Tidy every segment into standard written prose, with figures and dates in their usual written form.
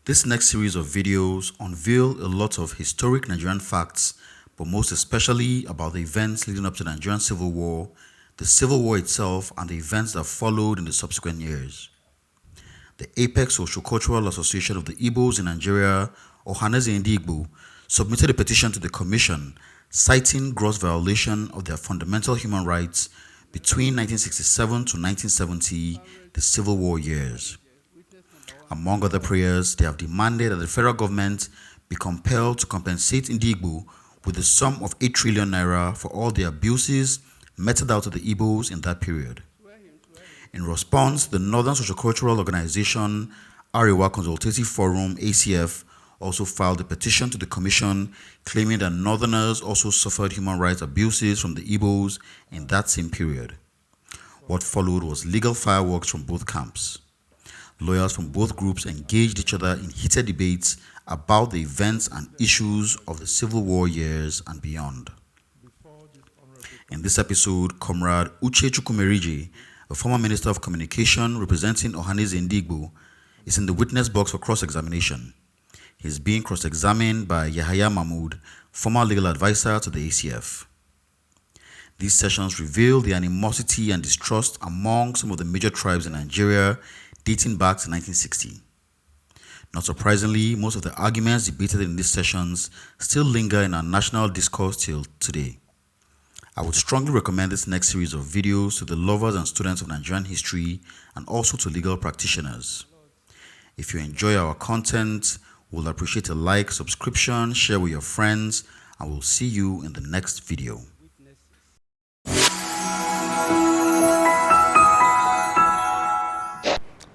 This next series of videos unveil a lot of historic Nigerian facts, but most especially about the events leading up to the Nigerian Civil War, the Civil War itself, and the events that followed in the subsequent years. The Apex Socio-Cultural Association of the Igbos in Nigeria, Ohaneze Ndi Igbo, submitted a petition to the Commission citing gross violation of their fundamental human rights between 1967 to 1970, the Civil War years. Among other prayers, they have demanded that the federal government be compelled to compensate Ndi Igbo with the sum of 8 trillion naira for all the abuses meted out to the Igbos in that period. In response, the Northern Sociocultural Organization, Arewa Consultative Forum, ACF, also filed a petition to the Commission claiming that Northerners also suffered human rights abuses from the Igbos in that same period. What followed was legal fireworks from both camps. Lawyers from both groups engaged each other in heated debates about the events and issues of the Civil War years and beyond. In this episode, Comrade Uche Chukwumerije, a former Minister of Communication representing Ohaneze Ndi Igbo, is in the witness box for cross-examination. He is being cross-examined by Yahaya Mahmood, former legal advisor to the ACF. These sessions reveal the animosity and distrust among some of the major tribes in Nigeria dating back to 1960. Not surprisingly, most of the arguments debated in these sessions still linger in our national discourse till today. I would strongly recommend this next series of videos to the lovers and students of Nigerian history and also to legal practitioners. If you enjoy our content, we'll appreciate a like, subscription, share with your friends, and we'll see you in the next video.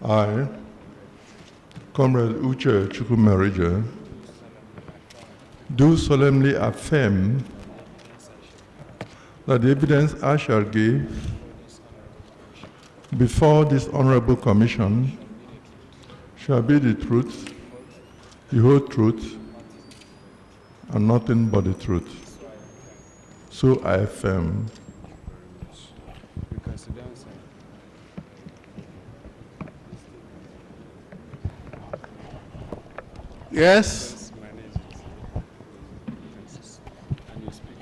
I, Comrade Uche Chukwumerije, do solemnly affirm that the evidence I shall give before this Honorable Commission shall be the truth, the whole truth, and nothing but the truth. So I affirm. Yes.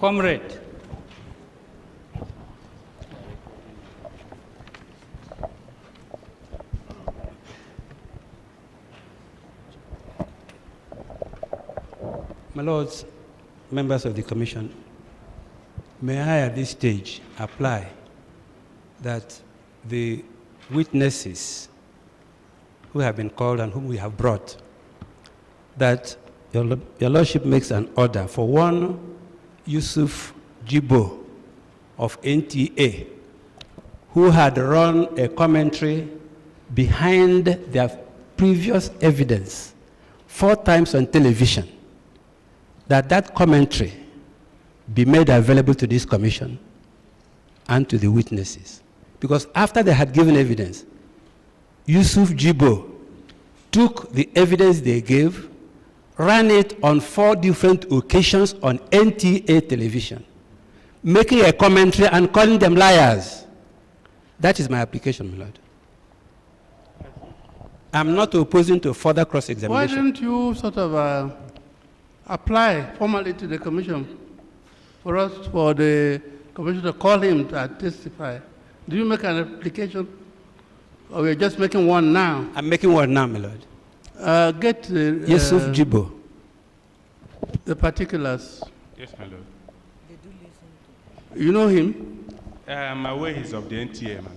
Comrade. My lords, members of the Commission, may I at this stage apply that the witnesses who have been called and whom we have brought, that your Lordship makes an order for one Yusuf Jibo of NTA, who had run a commentary behind their previous evidence 4 times on television, that commentary be made available to this commission and to the witnesses. Because after they had given evidence, Yusuf Jibo took the evidence they gave, ran it on 4 different occasions on NTA television, making a commentary and calling them liars. That is my application, my lord. I'm not opposing to further cross-examination. Why didn't you sort of apply formally to the commission for the commission to call him to testify? Do you make an application, or we're just making one now? I'm making one now, my lord. Get the Yusuf Jibo. The particulars. Yes, my lord. You know him? I'm aware he's of the NTA, my lord.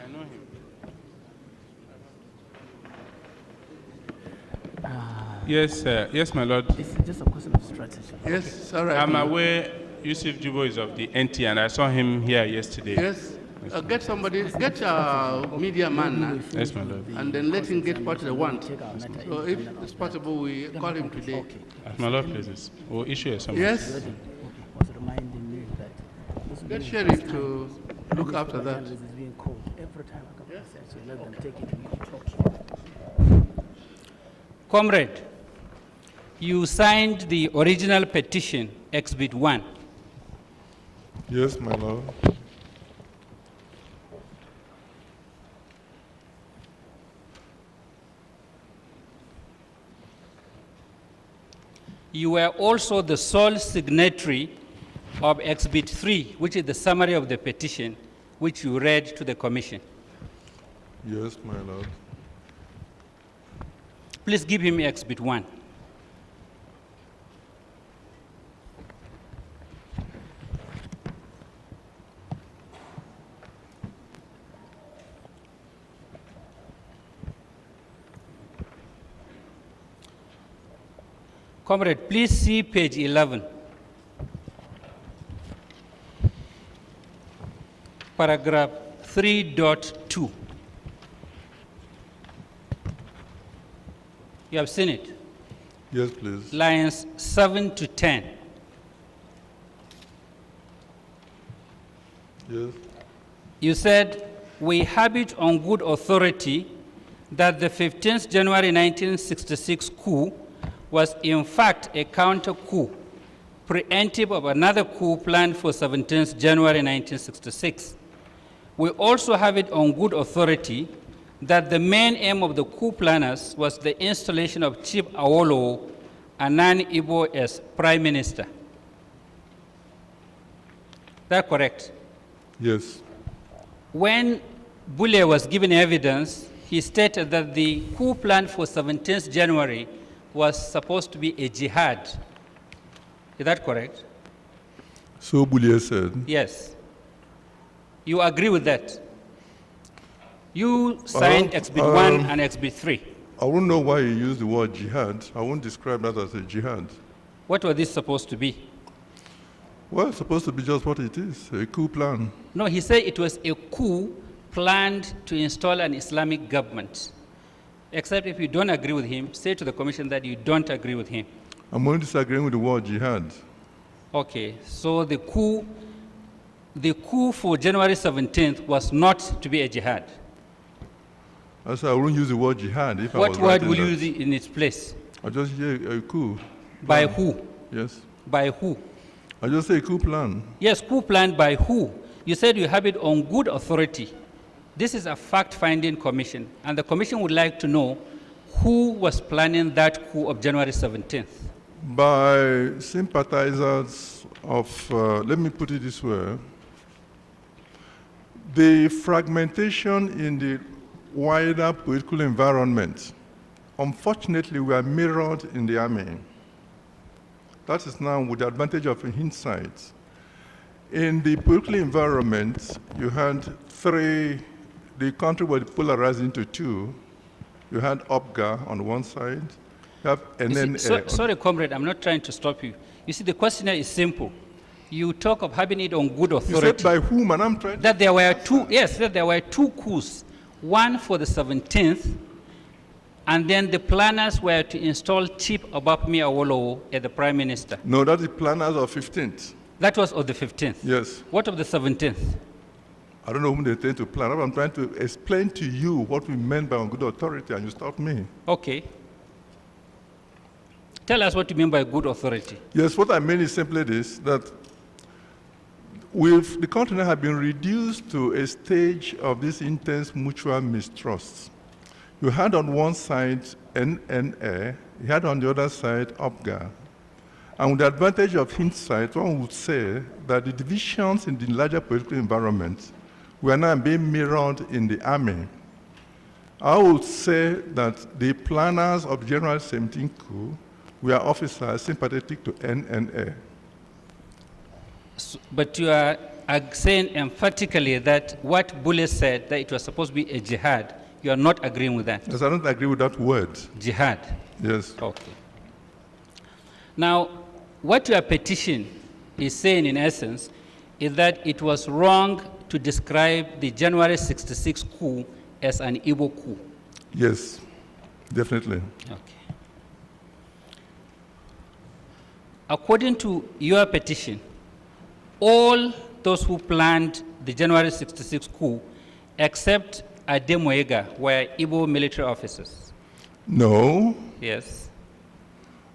I know him. Yes, yes, my lord. It's just a question of strategy. Yes, all right. I'm aware Yusuf Jubo is of the NT, and I saw him here yesterday. Yes, get somebody, get a media man now, Yes, my lord. and then let him get what they want. So if it's possible, we call him today. As my lord pleases, we'll issue a summons. Yes, Was reminding me that get sheriff to look after that. this is being called every time I come to so let them take it in control. Comrade, you signed the original petition, Exhibit 1. Yes, my lord. You were also the sole signatory of Exhibit 3, which is the summary of the petition, which you read to the commission. Yes, my lord. Please give him Exhibit 1. Comrade, please see page 11. Paragraph 3.2. You have seen it? Yes, please. Lines 7 to 10. Yes. You said, we have it on good authority that the 15th January 1966 coup was in fact a counter coup, preemptive of another coup planned for 17th January 1966. We also have it on good authority that the main aim of the coup planners was the installation of Chief Awolowo, a non-Igbo, as Prime Minister. That correct? Yes. When Bule was given evidence, he stated that the coup planned for 17th January was supposed to be a jihad. Is that correct? So Boulier said. Yes. You agree with that? You signed Exhibit 1 and Exhibit 3. I won't know why you use the word jihad. I won't describe that as a jihad. What was this supposed to be? Well, it's supposed to be just what it is, a coup plan. No, he said it was a coup planned to install an Islamic government. Except if you don't agree with him, say to the commission that you don't agree with him. I'm only disagreeing with the word jihad. Okay, so the coup for January 17th was not to be a jihad. I said I wouldn't use the word jihad if I was What word writing will you that. use in its place? I just hear a coup. By plan. who? Yes. By who? I just say coup plan. Yes, coup planned by who? You said you have it on good authority. This is a fact-finding commission, and the commission would like to know who was planning that coup of January 17th. By sympathizers of, let me put it this way, the fragmentation in the wider political environment, unfortunately, were mirrored in the army. That is now with the advantage of hindsight. In the political environment, you had the country was polarized into two. You had OPGA on one side, you have NNA. Sorry, comrade, I'm not trying to stop you. You see, the question is simple. You talk of having it on good authority. You said by whom, and I'm trying to... That there were two, yes, that there were two coups. One for the 17th, and then the planners were to install Chief Obafemi Awolowo as the Prime Minister. No, that's the planners of 15th. That was of the 15th? Yes. What of the 17th? I don't know whom they intend to plan. I'm trying to explain to you what we meant by on good authority, and you stopped me. Okay. Tell us what you mean by good authority. Yes, what I mean is simply this, that the country now has been reduced to a stage of this intense mutual mistrust. You had on one side NNA, you had on the other side OPGA. And with the advantage of hindsight, one would say that the divisions in the larger political environment were now being mirrored in the army. I would say that the planners of January 17 coup were officers sympathetic to NNA. But you are saying emphatically that what Bule said, that it was supposed to be a jihad, You are not agreeing with that? Yes, I don't agree with that word. Jihad. Yes. Okay. Now, what your petition is saying in essence is that it was wrong to describe the January 66 coup as an Igbo coup. Yes, definitely. Okay. According to your petition, all those who planned the January 66 coup, except Ademoyega, were Igbo military officers. No. Yes.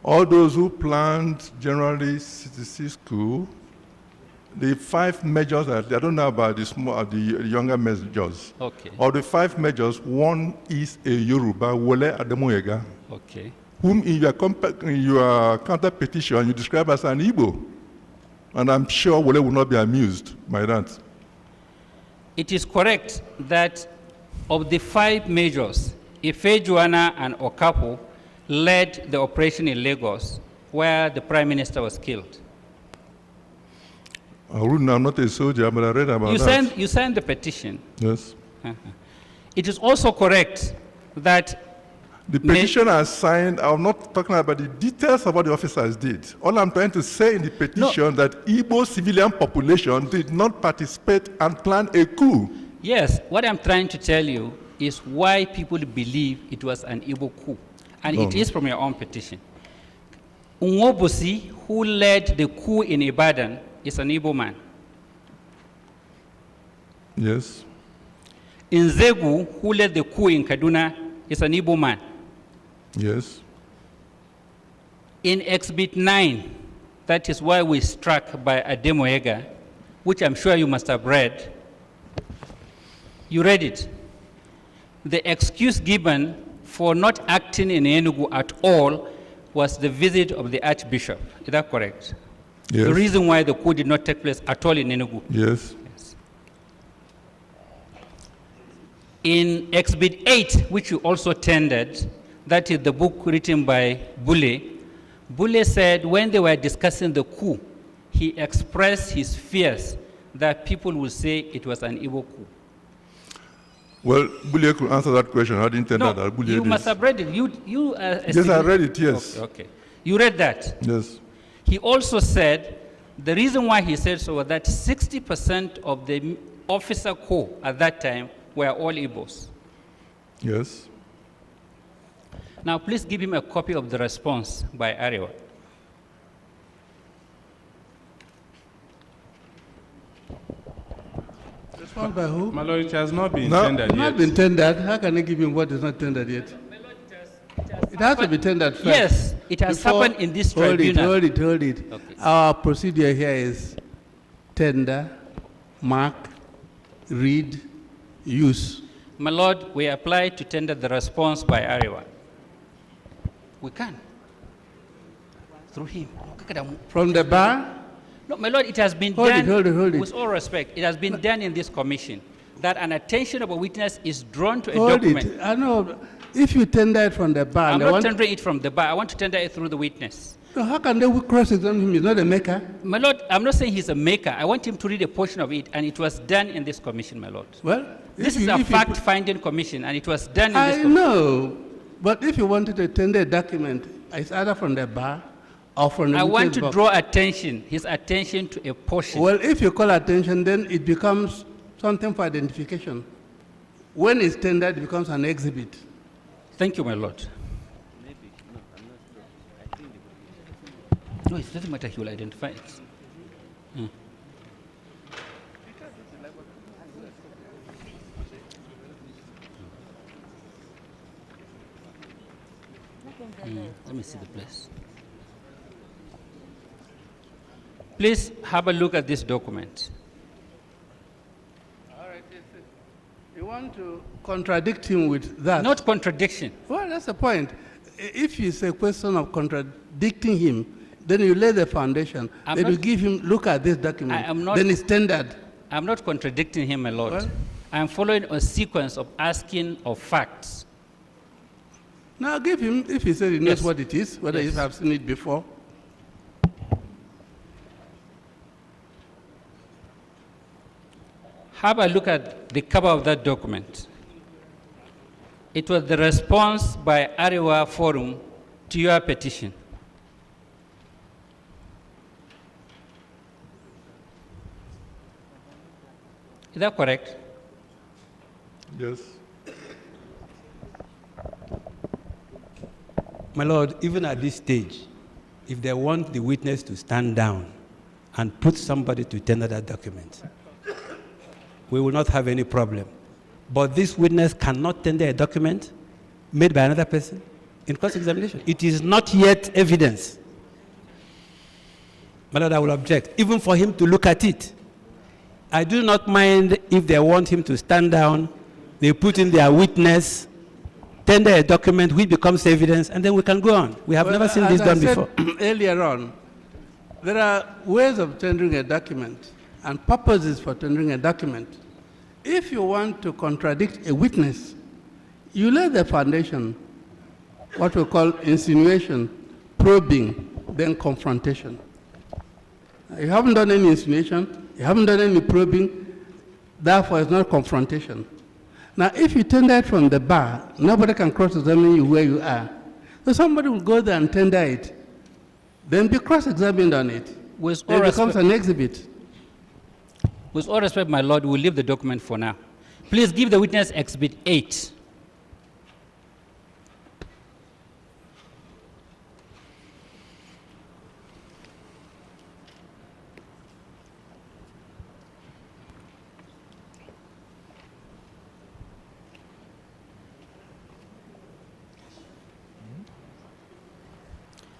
All those who planned January 66 coup, the 5 majors, I don't know about the younger majors. Okay. Of the 5 majors, one is a Yoruba, Wole Ademoyega, Okay. whom in your counter petition you describe as an Igbo. And I'm sure Wole will not be amused by that. It is correct that of the 5 majors, Ife Joanna and Okapo led the operation in Lagos, where the Prime Minister was killed. I'm not a soldier, but I read about that. You signed the petition. Yes. It is also correct that The petition I signed, I'm not talking about the details of what the officers did. All I'm trying to say in the petition that Igbo civilian population did not participate and plan a coup. yes, what I'm trying to tell you is why people believe it was an Igbo coup. And it is from your own petition. Unwobosi, who led the coup in Ibadan, is an Igbo man. Yes. Nzegu, who led the coup in Kaduna, is an Igbo man. Yes. In Exhibit 9, that is why we struck by Ademoyega, which I'm sure you must have read. You read it. The excuse given for not acting in Enugu at all was the visit of the Archbishop. Is that correct? Yes. The reason why the coup did not take place at all in Enugu. Yes. Yes. In Exhibit 8, which you also tendered, that is the book written by Bule. Bule said when they were discussing the coup, he expressed his fears that people would say it was an Igbo coup. Well, Bule could answer that question. I didn't tell No, that. Bule you did. must have read it. Yes, I read it, yes. Okay. You read that? Yes. He also said the reason why he said so was that 60% of the officer corps at that time were all Igbos. Yes. Now, please give him a copy of the response by Arewa. Response by who? My lord, it has not been No. tendered It's yet. not been tendered. How can I give him what is not tendered yet? It has to be tendered first. Yes, it has happened in this tribunal. Hold it. Okay. Our procedure here is tender, mark, read, use. My lord, we apply to tender the response by Arewa. We can. Through him. From the bar, No, my lord, it has been Hold done, it. with all respect, it has been done in this commission that an attention of a witness is drawn to a hold document. it. I know. If you tender it from the bar, I'm they not want- tendering it from the bar. I want to tender it through the witness. So how can they cross-examine him? He's not a maker. My lord, I'm not saying he's a maker. I want him to read a portion of it, and it was done in this commission, my lord. Well, This if is you- a if you- fact-finding commission, and it was done in this I commission. know, but if you wanted to tender a document, it's either from the bar or from the I want witness to box. draw his attention to a portion. Well, if you call attention, then it becomes something for identification. When it's tendered, it becomes an exhibit. Thank you, my lord. No, it doesn't matter. He will identify it. Let me see the place. Please have a look at this document. All right, you want to contradict him with that? Not contradiction. Well, that's the point. If it's a question of contradicting him, then you lay the foundation. I'm Then you not- give him, look at this document. I am not- Then it's tendered. I'm not contradicting him, my lord. Well- I'm following a sequence of asking of facts. Now give him, if he says he knows Yes. what it is, whether Yes. you have seen it before. Have a look at the cover of that document. It was the response by Arewa Forum to your petition. Is that correct? Yes. My Lord, even at this stage, if they want the witness to stand down and put somebody to tender that document, we will not have any problem. But this witness cannot tender a document made by another person in cross-examination. It is not yet evidence. My Lord, I will object, even for him to look at it. I do not mind if they want him to stand down, they put in their witness, tender a document which becomes evidence, and then we can go on. We have never seen this done before. Earlier on, there are ways of tendering a document and purposes for tendering a document. If you want to contradict a witness, you lay the foundation, what we call insinuation, probing, then confrontation. You haven't done any insinuation, you haven't done any probing, therefore it's not confrontation. Now, if you tender it from the bar, nobody can cross-examine you where you are. So somebody will go there and tender it, then be cross-examined on it. Then it becomes an exhibit. With all respect, my Lord, we'll leave the document for now. Please give the witness Exhibit 8.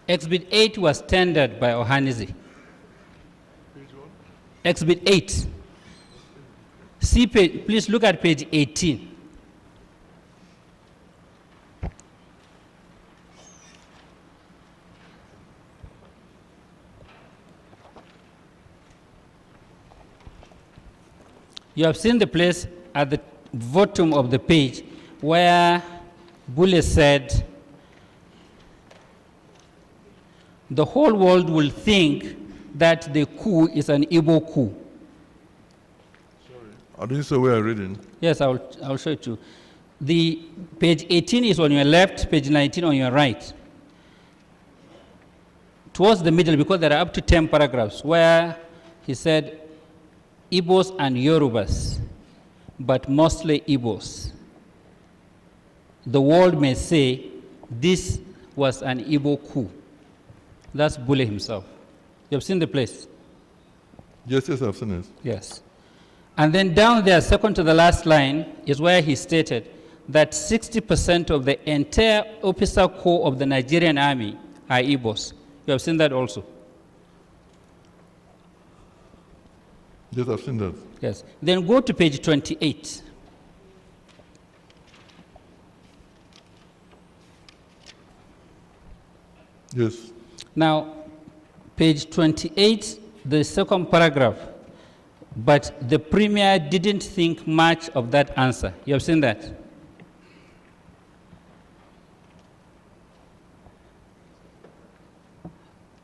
Exhibit 8 was tendered by Ohanizi. Exhibit 8. See page, please look at page 18. You have seen the place at the bottom of the page where Bule said, the whole world will think that the coup is an Igbo coup. Sorry. I didn't say where I'm reading. Yes, I'll show it to you. The page 18 is on your left, page 19 on your right. Towards the middle, because there are up to 10 paragraphs, where he said, Igbos and Yorubas, but mostly Igbos. The world may say this was an Igbo coup. That's Bule himself. You have seen the place? Yes, I've seen it. Yes. And then down there, second to the last line, is where he stated that 60% of the entire officer corps of the Nigerian army are Igbos. You have seen that also? Yes, I've seen that. Yes. Then go to page 28. Yes. Now, page 28, the second paragraph, but the premier didn't think much of that answer. You have seen that?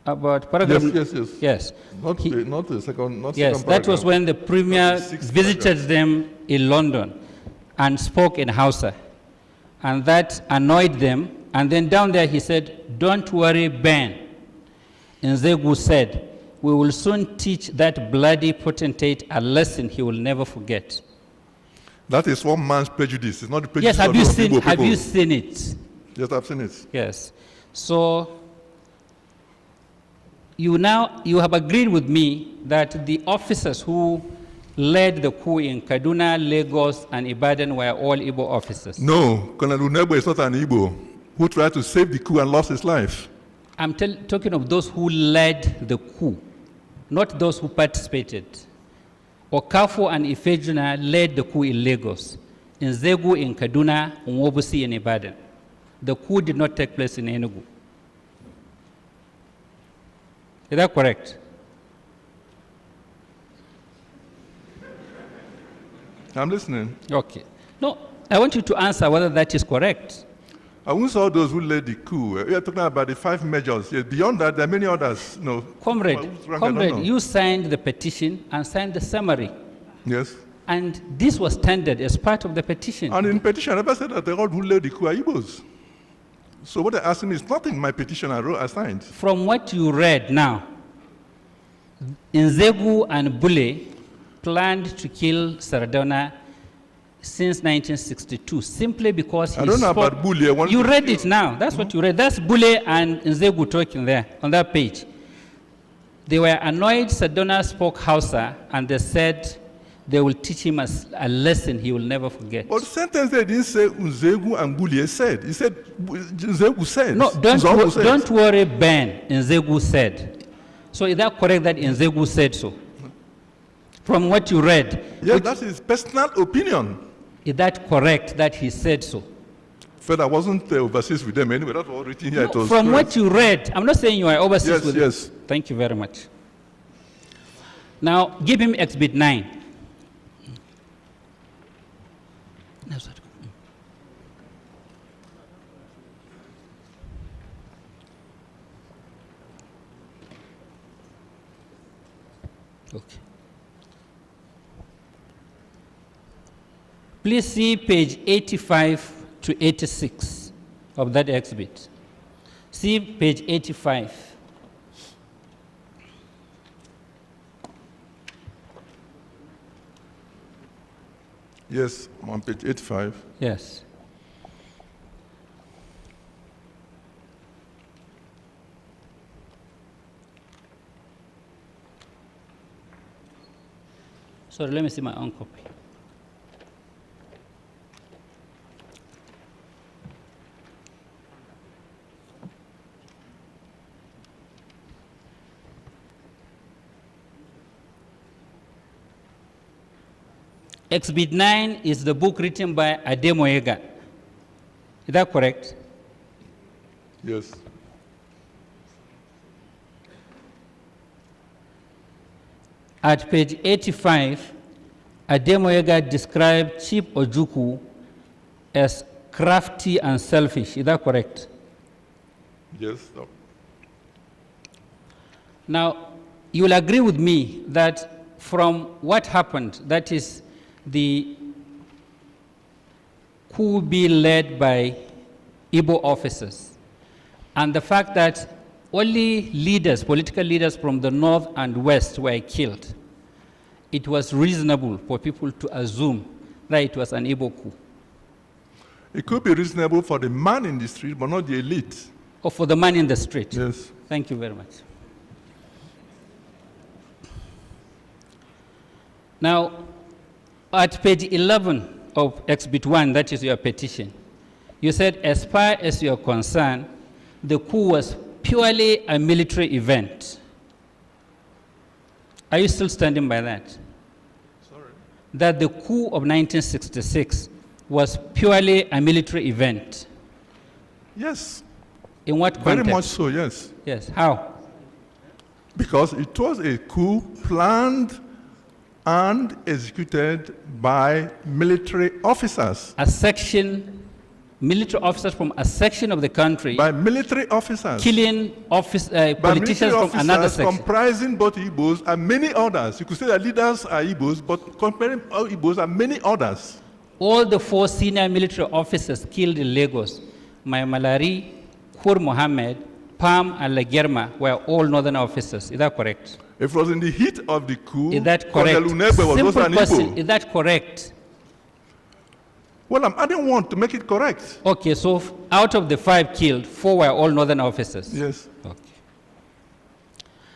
About paragraph. Yes. Not the second. Not yes, second that paragraph. was when the premier visited paragraph. them in London and spoke in Hausa, and that annoyed them. And then down there he said, "Don't worry, Ben." And Nzegu said, "We will soon teach that bloody potentate a lesson he will never forget." That is one man's prejudice. It's not the prejudice Yes, of the Igbo people. have you seen it? Yes, I've seen it. Yes. So you have agreed with me that the officers who led the coup in Kaduna, Lagos, and Ibadan were all Igbo officers. No, Colonel Unebo is not an Igbo who tried to save the coup and lost his life. I'm talking of those who led the coup, not those who participated. Okafo and Ifejuna led the coup in Lagos, Nzegu in Kaduna, Nwobusi in Ibadan. The coup did not take place in Enugu. Is that correct? I'm listening. Okay. No, I want you to answer whether that is correct. I only saw those who led the coup. We are talking about the 5 majors. Yes, beyond that, there are many others. No. Comrade, you signed the petition and signed the summary. Yes. And this was tendered as part of the petition. And in petition, I never said that the God who led the coup are Igbos. So what they're asking me is nothing in my petition I signed. From what you read now, Nzegu and Bule planned to kill Sardauna since 1962, simply because he I don't know spoke. about Bule. You read it now. That's what you read. That's Bule and Nzegu talking there on that page. They were annoyed Sardauna spoke Hausa, and they said they will teach him a lesson he will never forget. But the sentence they didn't say Nzegu and Bule said. He said Nzegu said. No, don't worry, Ben. Nzegu said. So is that correct that Nzegu said so? From what you read. Yes, that's his personal opinion. Is that correct that he said so? Fed, I wasn't overseas with them anyway. That's all written here. No, from what you read, I'm not saying you are overseas with them. Yes. Thank you very much. Now, give him Exhibit 9. Okay. Please see page 85 to 86 of that exhibit. See page 85. Yes, I'm on page 85. Yes. Sorry, let me see my own copy. Exhibit 9 is the book written by Ademoyega. Is that correct? Yes. At page 85, Ademoyega described Chief Ojukwu as crafty and selfish. Is that correct? Yes. No. Now, you will agree with me that from what happened, that is the coup being led by Igbo officers, and the fact that only leaders, political leaders from the north and west were killed, it was reasonable for people to assume that it was an Igbo coup. It could be reasonable for the man in the street, but not the elite. Or for the man in the street. Yes. Thank you very much. Now, at page 11 of Exhibit 1, that is your petition, you said, as far as you're concerned, the coup was purely a military event. Are you still standing by that? Sorry? That the coup of 1966 was purely a military event? Yes. In what context? Very much so, yes. Yes. How? Because it was a coup planned and executed by military officers. Military officers from a section of the country. By military officers. Killing politicians from another section. Comprising both Igbos and many others. You could say that leaders are Igbos, but comparing all Igbos and many others. All the 4 senior military officers killed in Lagos, Mai Malari, Kur Mohammed, Pam, and Lagerma were all northern officers. Is that correct? If it was in the heat of the coup, is that correct? Simple question. Is that correct? Well, I'm adding 1 to make it correct. Okay, so out of the 5 killed, 4 were all northern officers. Yes. Okay.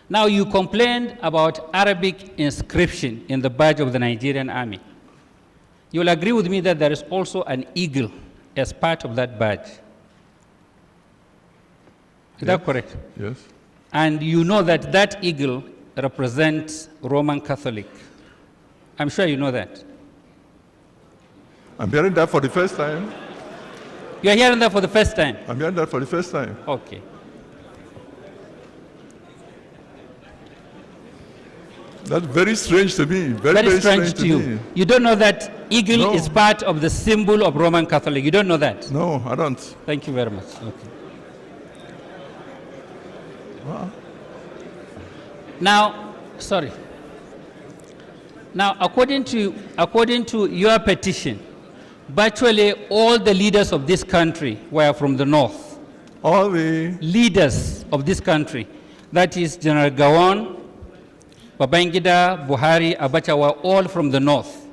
Now you complained about Arabic inscription in the badge of the Nigerian army. You will agree with me that there is also an eagle as part of that badge. Is that correct? Yes. And you know that that eagle represents Roman Catholic. I'm sure you know that. I'm hearing that for the first time. You are hearing that for the first time? I'm hearing that for the first time. Okay. That's very strange to me. Very strange to you. Me. You don't know that eagle is part of the symbol of Roman Catholic. You don't know that? No, I don't. Thank you very much. Okay. Now, sorry. Now, according to your petition, virtually all the leaders of this country were from the north. All the Leaders of this country, that is General Gowon, Babangida, Buhari, Abacha, were all from the north.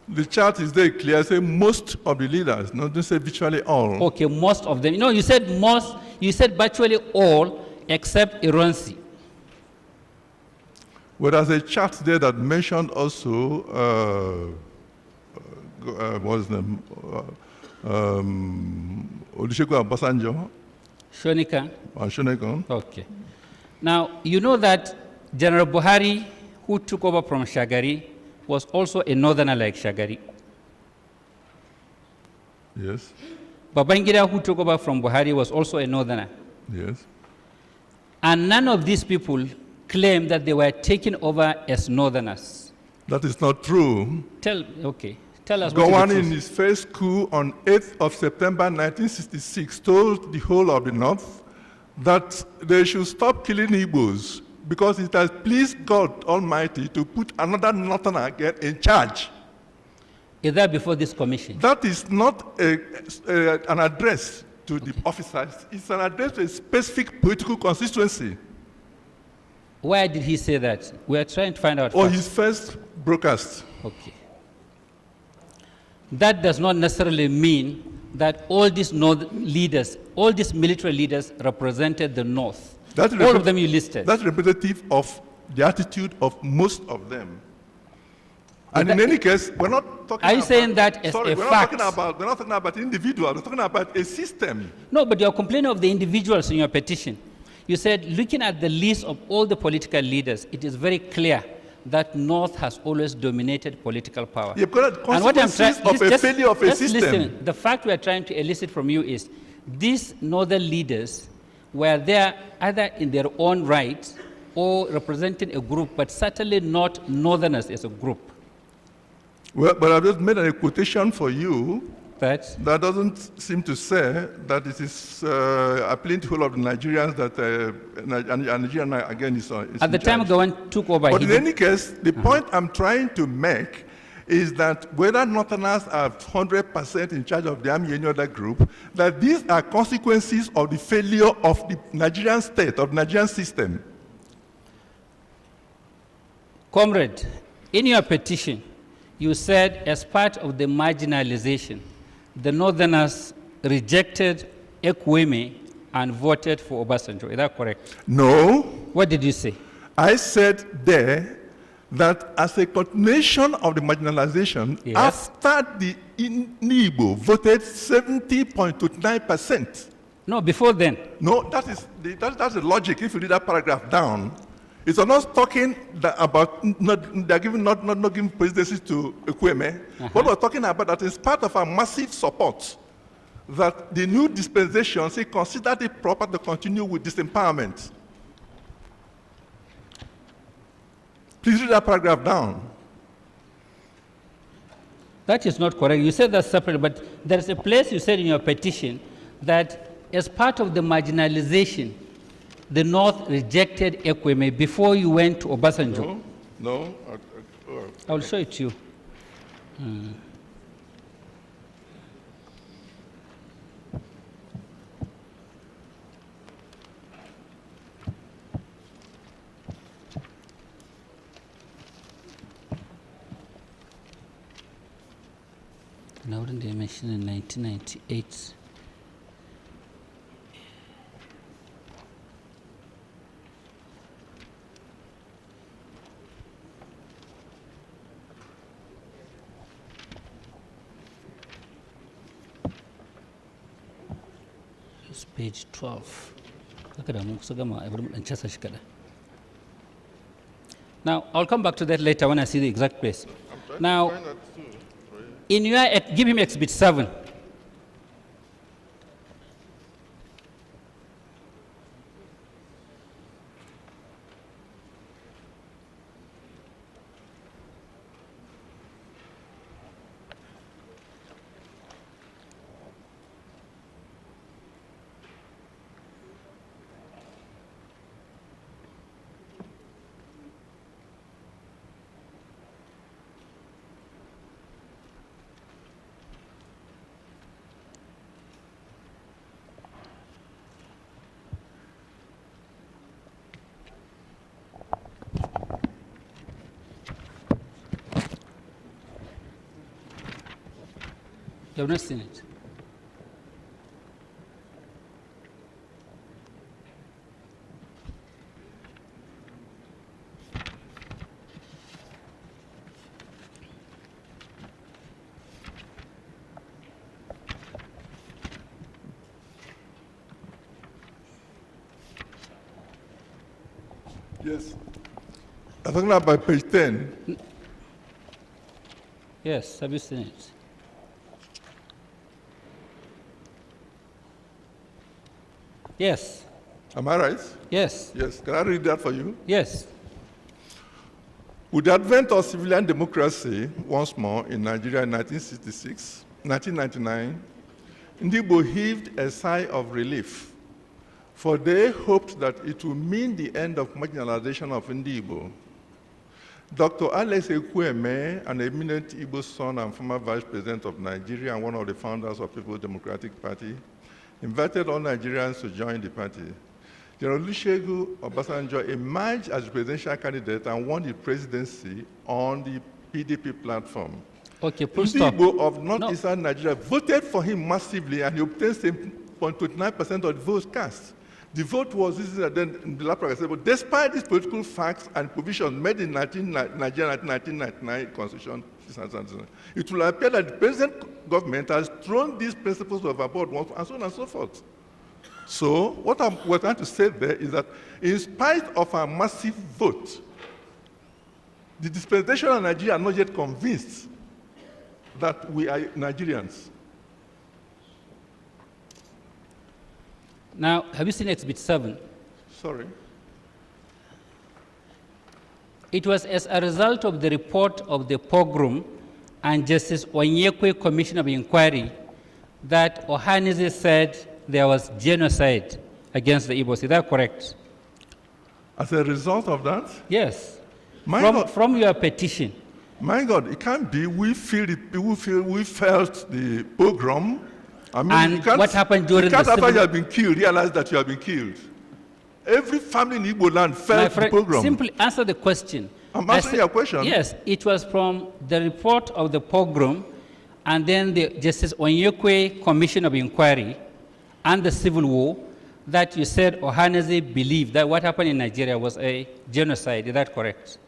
The chart is very clear. Say most of the leaders, not just say virtually all. Okay, most of them. No, you said most, you said virtually all except Iransi. Well, there's a chart there that mentioned also, what's his name? Olusegun Obasanjo. Shonika. Shonekan. Okay. Now, you know that General Buhari, who took over from Shagari, was also a northerner like Shagari. Yes. Babangida, who took over from Buhari, was also a northerner. Yes. And none of these people claim that they were taken over as northerners. That is not true. Tell us what is the Gowon, in truth. his first coup on 8th of September 1966, told the whole of the North that they should stop killing Igbos because it has pleased God Almighty to put another northerner again in charge. Is that before this commission? That is not an address to the officers. It's an address to a specific political constituency. Why did he say that? We are trying to find out. Or facts. his first broadcast. Okay. That does not necessarily mean that all these leaders, all these military leaders represented the North. All of them you listed. That's representative of the attitude of most of them. And in any case, we're not talking about... Are you saying that as a fact? We're not talking about individuals, we're talking about a system. No, but you're complaining of the individuals in your petition. You said, looking at the list of all the political leaders, it is very clear that North has always dominated political power. Yeah, because consequences of a failure of a system. Listen, the fact we are trying to elicit from you is these northern leaders were there either in their own right or representing a group, but certainly not northerners as a group. Well, but I've just made a quotation for you That doesn't seem to say that it is appealing to all of the Nigerians that Nigeria again is at the time Gowon took over. But in any case, the point I'm trying to make is that whether Northerners are 100% in charge of the army or any other group, that these are consequences of the failure of the Nigerian state, of the Nigerian system. Comrade, in your petition, you said as part of the marginalization, the Northerners rejected Ekweme and voted for Obasanjo. Is that correct? No. What did you say? I said there that as a continuation of the marginalization, Yes. after the Igbo voted 70.29%. No, before then. No, that's the logic. If you read that paragraph down, it's not talking about not giving presidency to Ekweme. What we're talking about that is part of our massive support that the new dispensation considered it proper to continue with disempowerment. Please read that paragraph down. That is not correct. You said that separately, but there is a place you said in your petition that as part of the marginalization, the North rejected Ekweme before you went to Obasanjo. No. I will show it to you. Now, didn't they mention in 1998? It's page 12. Now, I'll come back to that later when I see the exact place. Now, in your, give him exhibit 7. You have not seen it. Yes. I'm talking about page 10. Yes, have you seen it? Yes. Am I right? Yes. Yes. Can I read that for you? Yes. With the advent of civilian democracy once more in Nigeria in 1999, Igbo heaved a sigh of relief, for they hoped that it would mean the end of marginalization of Igbo. Dr. Alex Ekwueme, an eminent Igbo son and former vice president of Nigeria and one of the founders of People's Democratic Party, invited all Nigerians to join the party. General Olusegun Obasanjo emerged as presidential candidate and won the presidency on the PDP platform. Okay, full stop. Igbo of northeastern Nigeria voted for him massively, and he obtained 7.29% of the votes cast. The vote was then in the last said, but despite these political facts and provisions made in Nigeria 1999 Constitution, it will appear that the present government has thrown these principles overboard, and so on and so forth. So what we're trying to say there is that in spite of our massive vote, the dispensation of Nigeria are not yet convinced that we are Nigerians. Now, have you seen Exhibit 7? Sorry. It was as a result of the report of the pogrom and Justice Onyekwe Commission of Inquiry that Ohanaeze said there was genocide against the Igbos. Is that correct? As a result of that? Yes. From your petition. My God, it can't be. We felt the pogrom. I mean, And what happened during the after civil... you have been killed, realize that you have been killed. Every family in Igbo land felt the pogrom. Simply answer the question. I'm answering your question. Yes, it was from the report of the pogrom and then the Justice Onyekwe Commission of Inquiry and the Civil War that you said Ohanaeze believed that what happened in Nigeria was a genocide. Is that correct?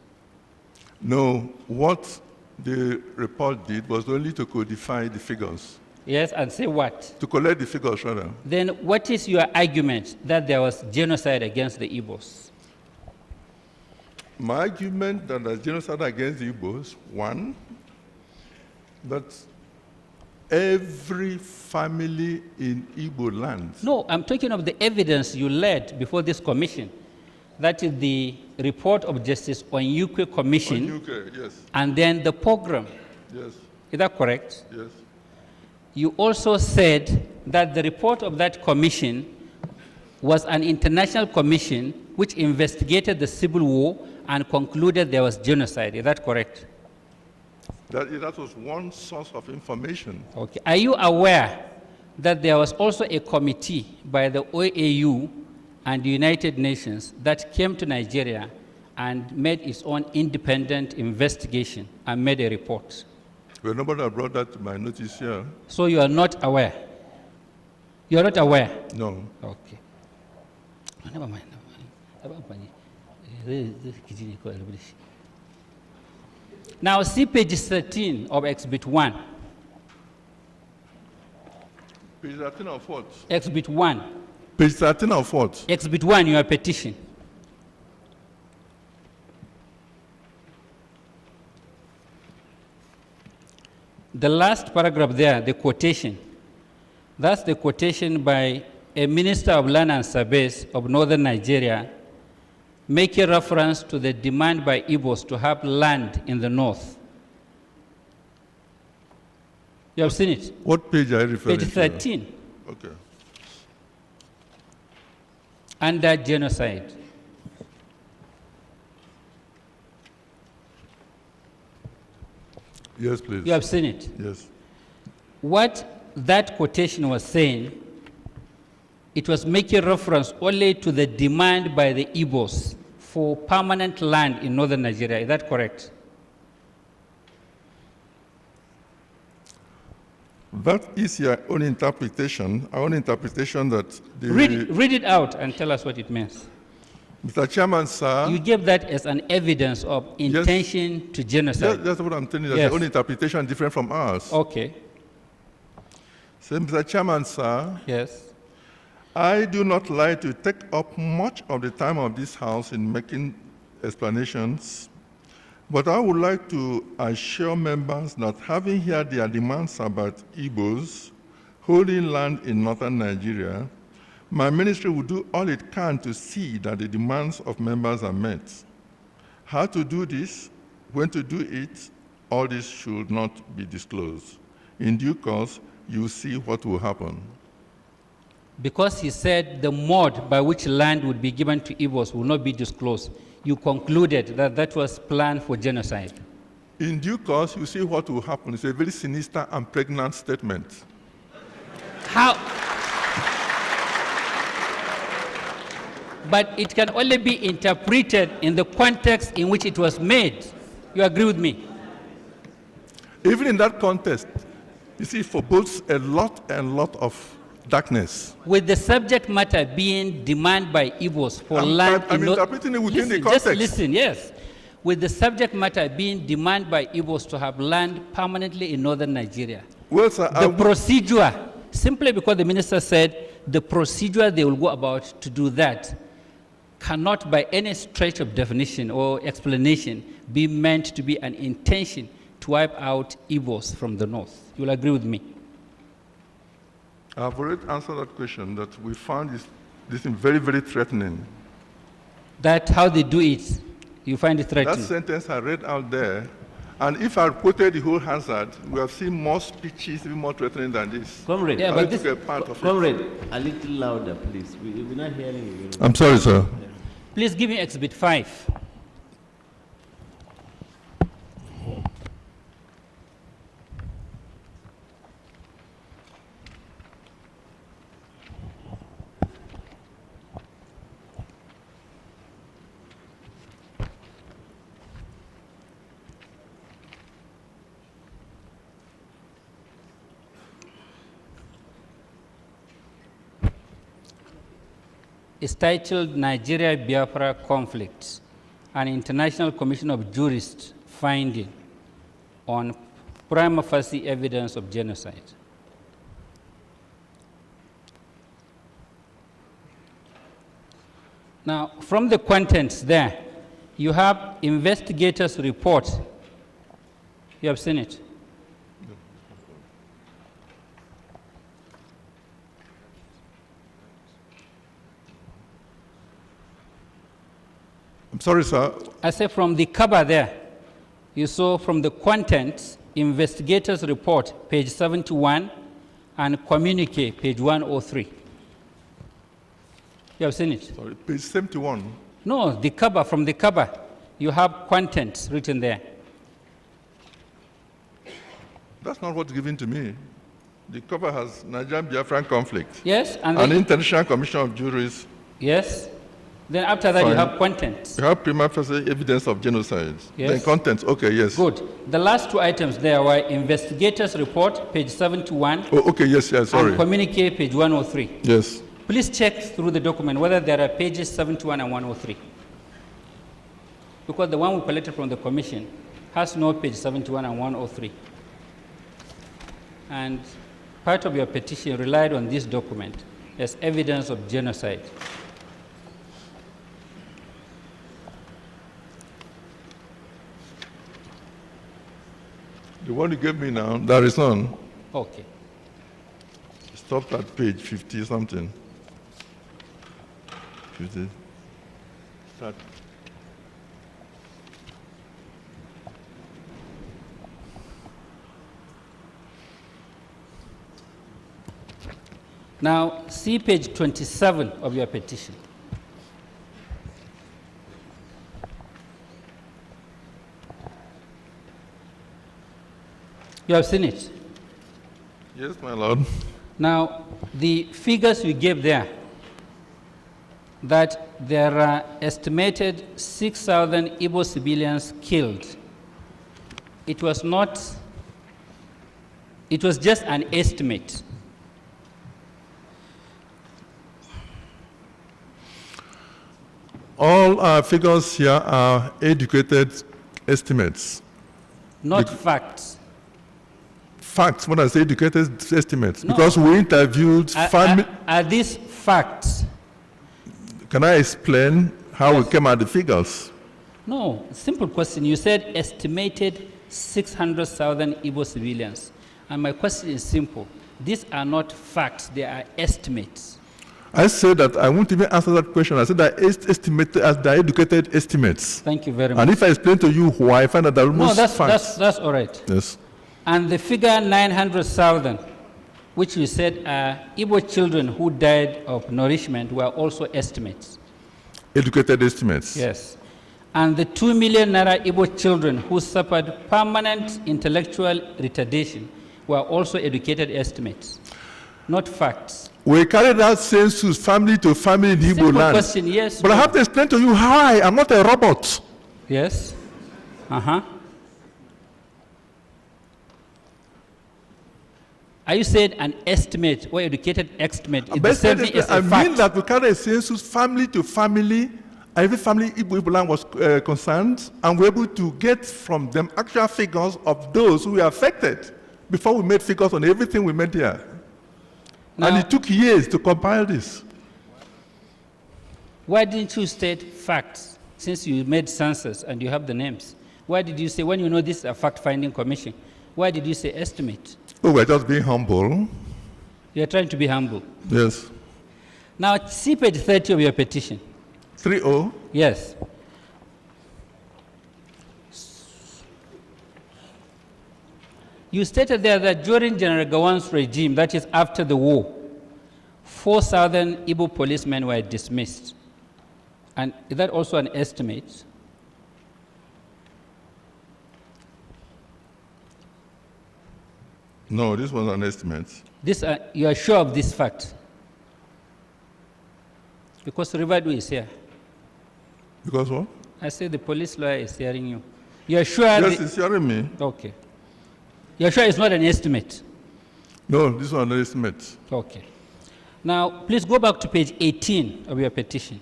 No, what the report did was only to codify the figures. Yes, and say what? To collect the figures, rather. Then what is your argument that there was genocide against the Igbos? My argument that there's genocide against the Igbos, one, that every family in Igbo land. No, I'm talking of the evidence you led before this commission. That is the report of Justice Onyekwe Commission. Onyekwe, yes. And then the pogrom. Yes. Is that correct? Yes. You also said that the report of that commission was an international commission which investigated the civil war and concluded there was genocide. Is that correct? That was one source of information. Okay. Are you aware that there was also a committee by the OAU and the United Nations that came to Nigeria and made its own independent investigation and made a report? Well, nobody brought that to my notice here. So you are not aware? You are not aware? No. Okay. Never mind. Now see page 13 of Exhibit 1. Page 13 of what? Exhibit 1. Page 13 of what? Exhibit 1, your petition. The last paragraph there, the quotation, that's the quotation by a minister of land and surveys of northern Nigeria, making reference to the demand by Igbos to have land in the north. You have seen it? What page are you referring to? Page 13. Okay. Under genocide. Yes, please. You have seen it? Yes. What that quotation was saying, it was making reference only to the demand by the Igbos for permanent land in northern Nigeria. Is that correct? That is your own interpretation, our own interpretation that the... Read it out and tell us what it means. Mr. Chairman, sir... You gave that as an evidence of intention to genocide. Yes, that's what I'm telling you. Yes. Your own interpretation different from ours. Okay. So, Mr. Chairman, sir... Yes. I do not like to take up much of the time of this House in making explanations, but I would like to assure members that having heard their demands about Igbos holding land in northern Nigeria, my ministry will do all it can to see that the demands of members are met. How to do this, when to do it, all this should not be disclosed. In due course, you see what will happen. Because he said the mode by which land would be given to Igbos will not be disclosed, you concluded that that was planned for genocide. In due course, you see what will happen. It's a very sinister and pregnant statement. How? But it can only be interpreted in the context in which it was made. You agree with me? Even in that context, you see, it forbodes a lot of darkness. With the subject matter being demand by Igbos for land... I'm interpreting it within the context. Just listen, yes. With the subject matter being demand by Igbos to have land permanently in northern Nigeria. Well, sir, the procedure, simply because the minister said the procedure they will go about to do that cannot by any stretch of definition or explanation be meant to be an intention to wipe out Igbos from the north. You will agree with me? I've already answered that question, that we found this thing very, very threatening. That how they do it, you find it threatening? That sentence I read out there, and if I quoted the whole hazard, we have seen more speeches even more threatening than this. Comrade, yeah, but this a part of comrade, a little louder, please. We're not hearing you. I'm sorry, sir. Please give me Exhibit 5. Is titled Nigeria Biafra Conflict, an International Commission of Jurists finding on prima facie evidence of genocide. Now, from the contents there, you have investigators' report. You have seen it. I'm sorry, sir. I say from the cover there, you saw from the contents, investigators' report, page 71, and communique, page 103. You have seen it? Sorry, page 71. No, the cover, from the cover, you have contents written there. That's not what's given to me. The cover has Nigerian Biafran conflict. Yes, and an International Commission of Juries. Yes. Then after that, you have contents. You have prima facie evidence of genocide. Yes. Then contents, okay, yes. Good. The last two items there were investigators' report, page 71. Oh, okay, yes, yes, sorry. And communique, page 103. Yes. Please check through the document whether there are pages 71 and 103. Because the one we collected from the commission has no page 71 and 103. And part of your petition relied on this document as evidence of genocide. The one you gave me now, there is none. Okay. Stop at page 50 something. 50. Start. Now, see page 27 of your petition. You have seen it? Yes, my lord. Now, the figures you gave there, that there are estimated 6,000 Igbo civilians killed. It was not It was just an estimate. All our figures here are educated estimates. Not facts. Facts, when I say educated estimates, No. because we interviewed family. Are these facts? Can I explain how we came at the figures? No, simple question. You said estimated 600,000 Igbo civilians. And my question is simple. These are not facts, they are estimates. I said that I won't even answer that question. I said that estimated as the educated estimates. Thank you very much. And if I explain to you why, I find that there are No, almost facts. that's all right. Yes. And the figure 900,000, which you said are Igbo children who died of nourishment, were also estimates. Educated estimates. Yes. And the 2 million Naira Igbo children who suffered permanent intellectual retardation were also educated estimates, not facts. We carried out census family to family in Igbo Simple land. question, yes. But I no. have to explain to you how I'm not a robot. Yes. Are you saying an estimate or educated estimate is the same thing as I a fact? mean that we carried a census family to family. Every family Igbo land was concerned, and we're able to get from them actual figures of those who were affected before we made figures on everything we made here. Now, And it took years to compile this. why didn't you state facts since you made census and you have the names? Why did you say, when you know this is a fact-finding commission, why did you say estimate? Oh, we're just being humble. You're trying to be humble. Yes. Now, see page 30 of your petition. 3-0. Yes. You stated there that during General Gawan's regime, that is after the war, 4,000 Igbo policemen were dismissed. And is that also an estimate? No, this was an estimate. This, you are sure of this fact? Because Rivadu is here. Because what? I say the police lawyer is hearing you. You are sure? Yes, he's hearing me. Okay. You are sure it's not an estimate? No, this was an estimate. Okay. Now, please go back to page 18 of your petition.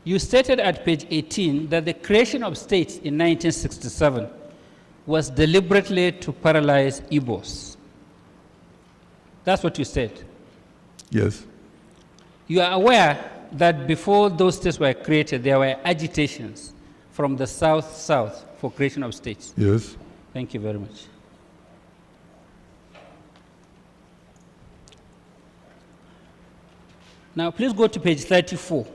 You stated at page 18 that the creation of states in 1967 was deliberately to paralyze Igbos. That's what you said. Yes. You are aware that before those states were created, there were agitations from the south for creation of states. Yes. Thank you very much. Now, please go to page 34.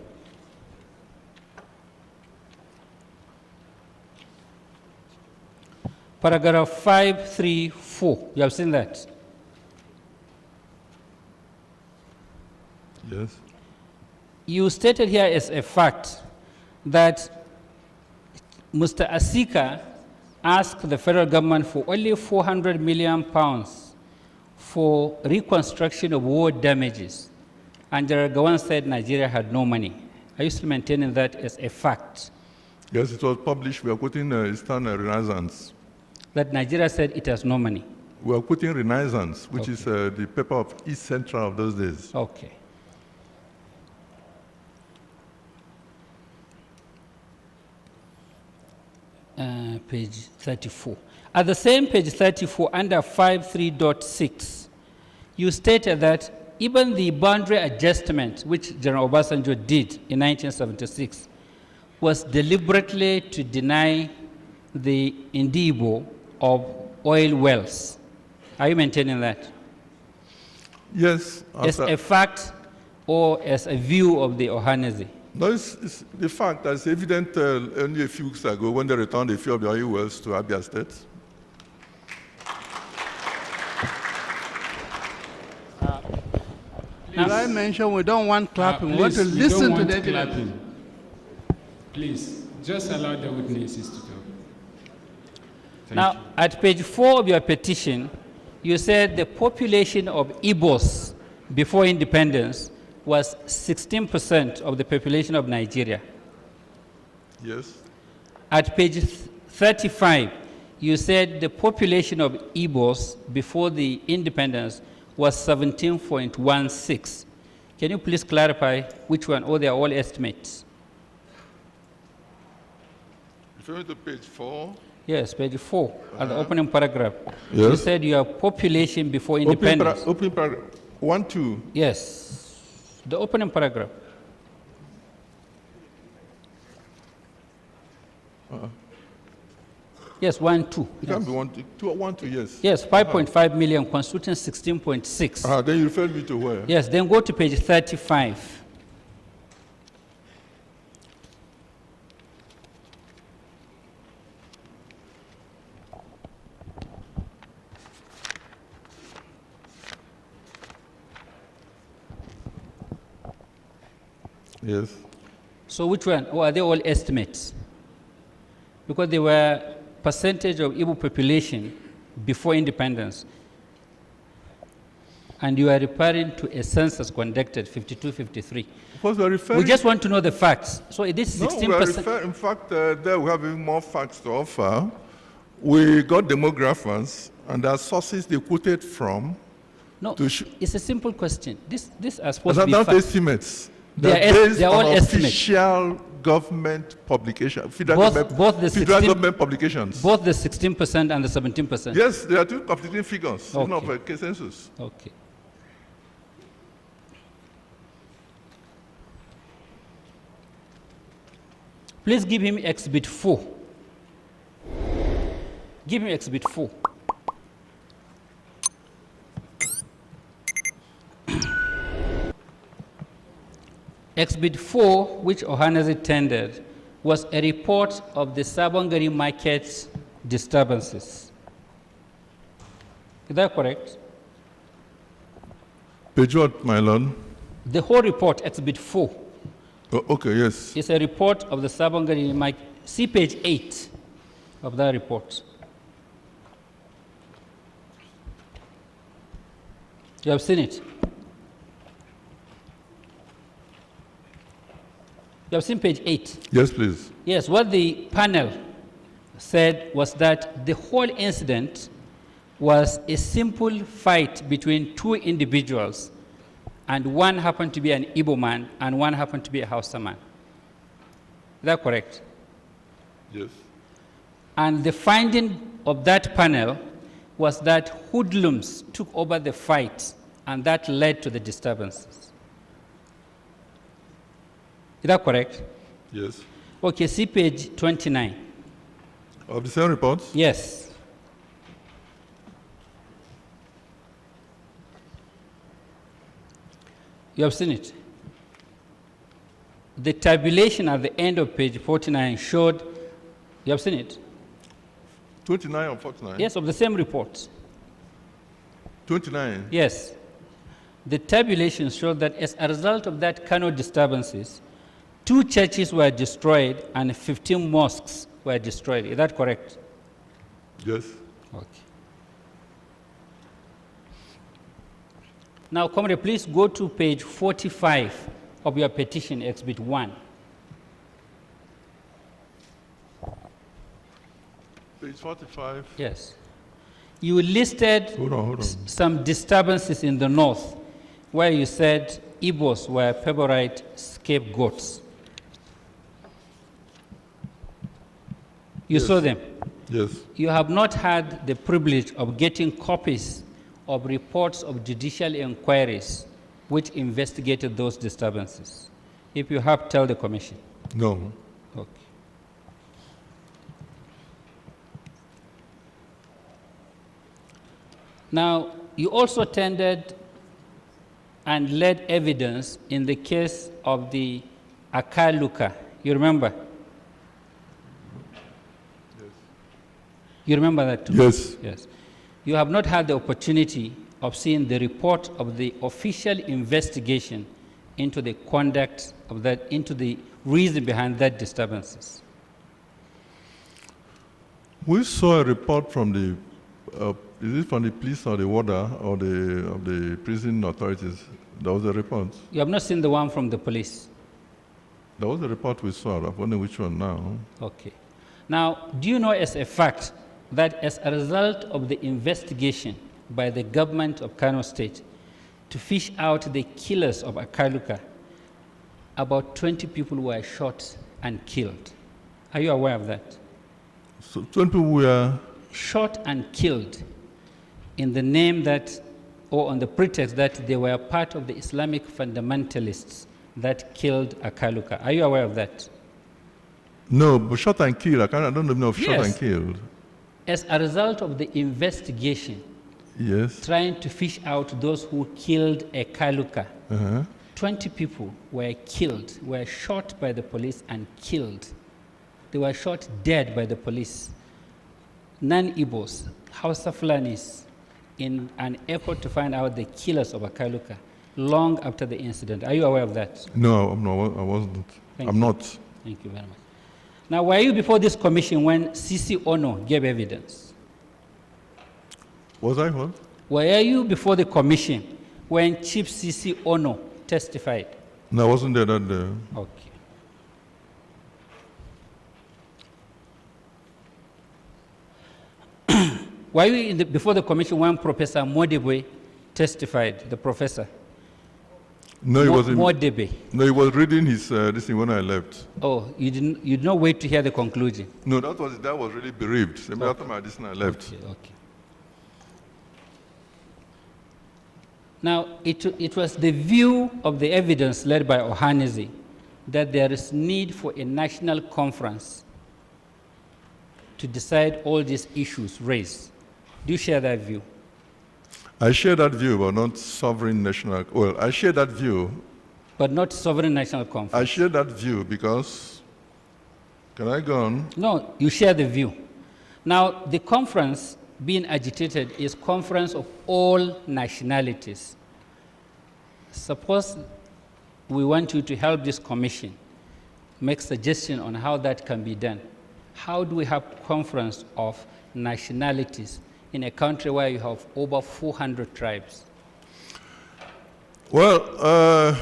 Paragraph 534. You have seen that? Yes. You stated here as a fact that Mr. Asika asked the federal government for only 400 million pounds for reconstruction of war damages. And General Gawan said Nigeria had no money. Are you still maintaining that as a fact? Yes, it was published. We are quoting Eastern Renaissance. That Nigeria said it has no money? We are quoting Renaissance, which is the paper of East Central of those days. Okay. Page 34. At the same page 34, under 53.6, you stated that even the boundary adjustment, which General Obasanjo did in 1976, was deliberately to deny the Indibo of oil wells. Are you maintaining that? Yes. As a fact or as a view of the Ohanese? No, it's the fact that's evident only a few weeks ago when they returned a few of the oil wells to Abia State. Did I mention we don't want clapping? We want to listen to the evidence. clapping. Please, just allow the witnesses to talk. Now, at page 4 of your petition, you said the population of Igbos before independence was 16% of the population of Nigeria. Yes. At page 35, you said the population of Igbos before the independence was 17.16. Can you please clarify which one, or they are all estimates? Referring to page 4. Yes, page 4, at the opening paragraph. Yes. You said your population before independence. Opening paragraph 1, 2. Yes, the opening paragraph. Yes, 1, 2. It can be 1, 2, 1, 2, yes. Yes, 5.5 million, constituting 16.6. Then you refer me to where? Yes, then go to page 35. Yes. So which one? Or are they all estimates? Because they were percentage of Igbo population before independence. And you are referring to a census conducted 52, 53. Because we're referring... We just want to know the facts. So it is 16%. No, in fact, there we have even more facts to offer. We got demographers, and there are sources they quoted from. No, it's a simple question. This are supposed They're to be not facts. estimates. They're all estimates. Official government publication, federal Both government publications. Both the 16% and the 17%. Yes, there are two conflicting figures, Okay. not of a consensus. Okay. Please give him exhibit 4. Give him exhibit 4. Exhibit 4, which Ohaneze tendered, was a report of the Sabongari market disturbances. Is that correct? Page what, my lord? The whole report, exhibit 4. Oh, okay, yes. It's a report of the Sabongari market. See page 8 of that report. You have seen it? You have seen page 8? Yes, please. Yes, what the panel said was that the whole incident was a simple fight between two individuals, and one happened to be an Igbo man and one happened to be a Hausa man. Is that correct? Yes. And the finding of that panel was that hoodlums took over the fight, and that led to the disturbances. Is that correct? Yes. Okay, see page 29. Of the same report? Yes. You have seen it. The tabulation at the end of page 49 showed, you have seen it? 29 or 49? Yes, of the same report. 29? Yes. The tabulation showed that as a result of that Kano disturbances, 2 churches were destroyed and 15 mosques were destroyed. Is that correct? Yes. Okay. Now, comrade, please go to page 45 of your petition, exhibit 1. Page 45. Yes. You listed Hold on. some disturbances in the north where you said Igbos were favorite scapegoats. You saw them. Yes. You have not had the privilege of getting copies of reports of judicial inquiries which investigated those disturbances. If you have, tell the commission. No. Okay. Now, you also tendered and led evidence in the case of the Akaluka. You remember? Yes. You remember that too? Yes. Yes. You have not had the opportunity of seeing the report of the official investigation into the conduct of that, into the reason behind that disturbances. We saw a report from the Is it from the police or the warder or of the prison authorities? There was a report. You have not seen the one from the police? There was a report we saw. I wonder which one now. Okay. Now, do you know as a fact that as a result of the investigation by the government of Kano State to fish out the killers of Akaluka, about 20 people were shot and killed? Are you aware of that? So 20 people were shot and killed in the name that, or on the pretext that they were part of the Islamic fundamentalists that killed Akaluka. Are you aware of that? No, but shot and killed. I don't know if shot and killed. As a result of the investigation, yes, trying to fish out those who killed Akaluka, 20 people were killed, were shot by the police and killed. They were shot dead by the police. Non-Igbos, Hausa Fulanis, in an effort to find out the killers of Akaluka long after the incident. Are you aware of that? No, I wasn't. I'm not. Thank you very much. Now, were you before this commission when CC Ono gave evidence? Was I what? Were you before the commission when Chief CC Ono testified? No, I wasn't there that day. Okay. Were you before the commission when Professor Modebe testified, the professor? No, he wasn't. Modebe. No, he was reading his this thing when I left. Oh, you did not wait to hear the conclusion? No, that was really bereaved. Okay. After my this I left. Okay. Now, it was the view of the evidence led by Ohaneze that there is need for a national conference to decide all these issues raised. Do you share that view? I share that view, but not sovereign national. Well, I share that view. But not sovereign national conference. I share that view because. Can I go on? No, you share the view. Now, the conference being agitated is conference of all nationalities. Suppose we want you to help this commission make suggestion on how that can be done. How do we have conference of nationalities in a country where you have over 400 tribes? Well,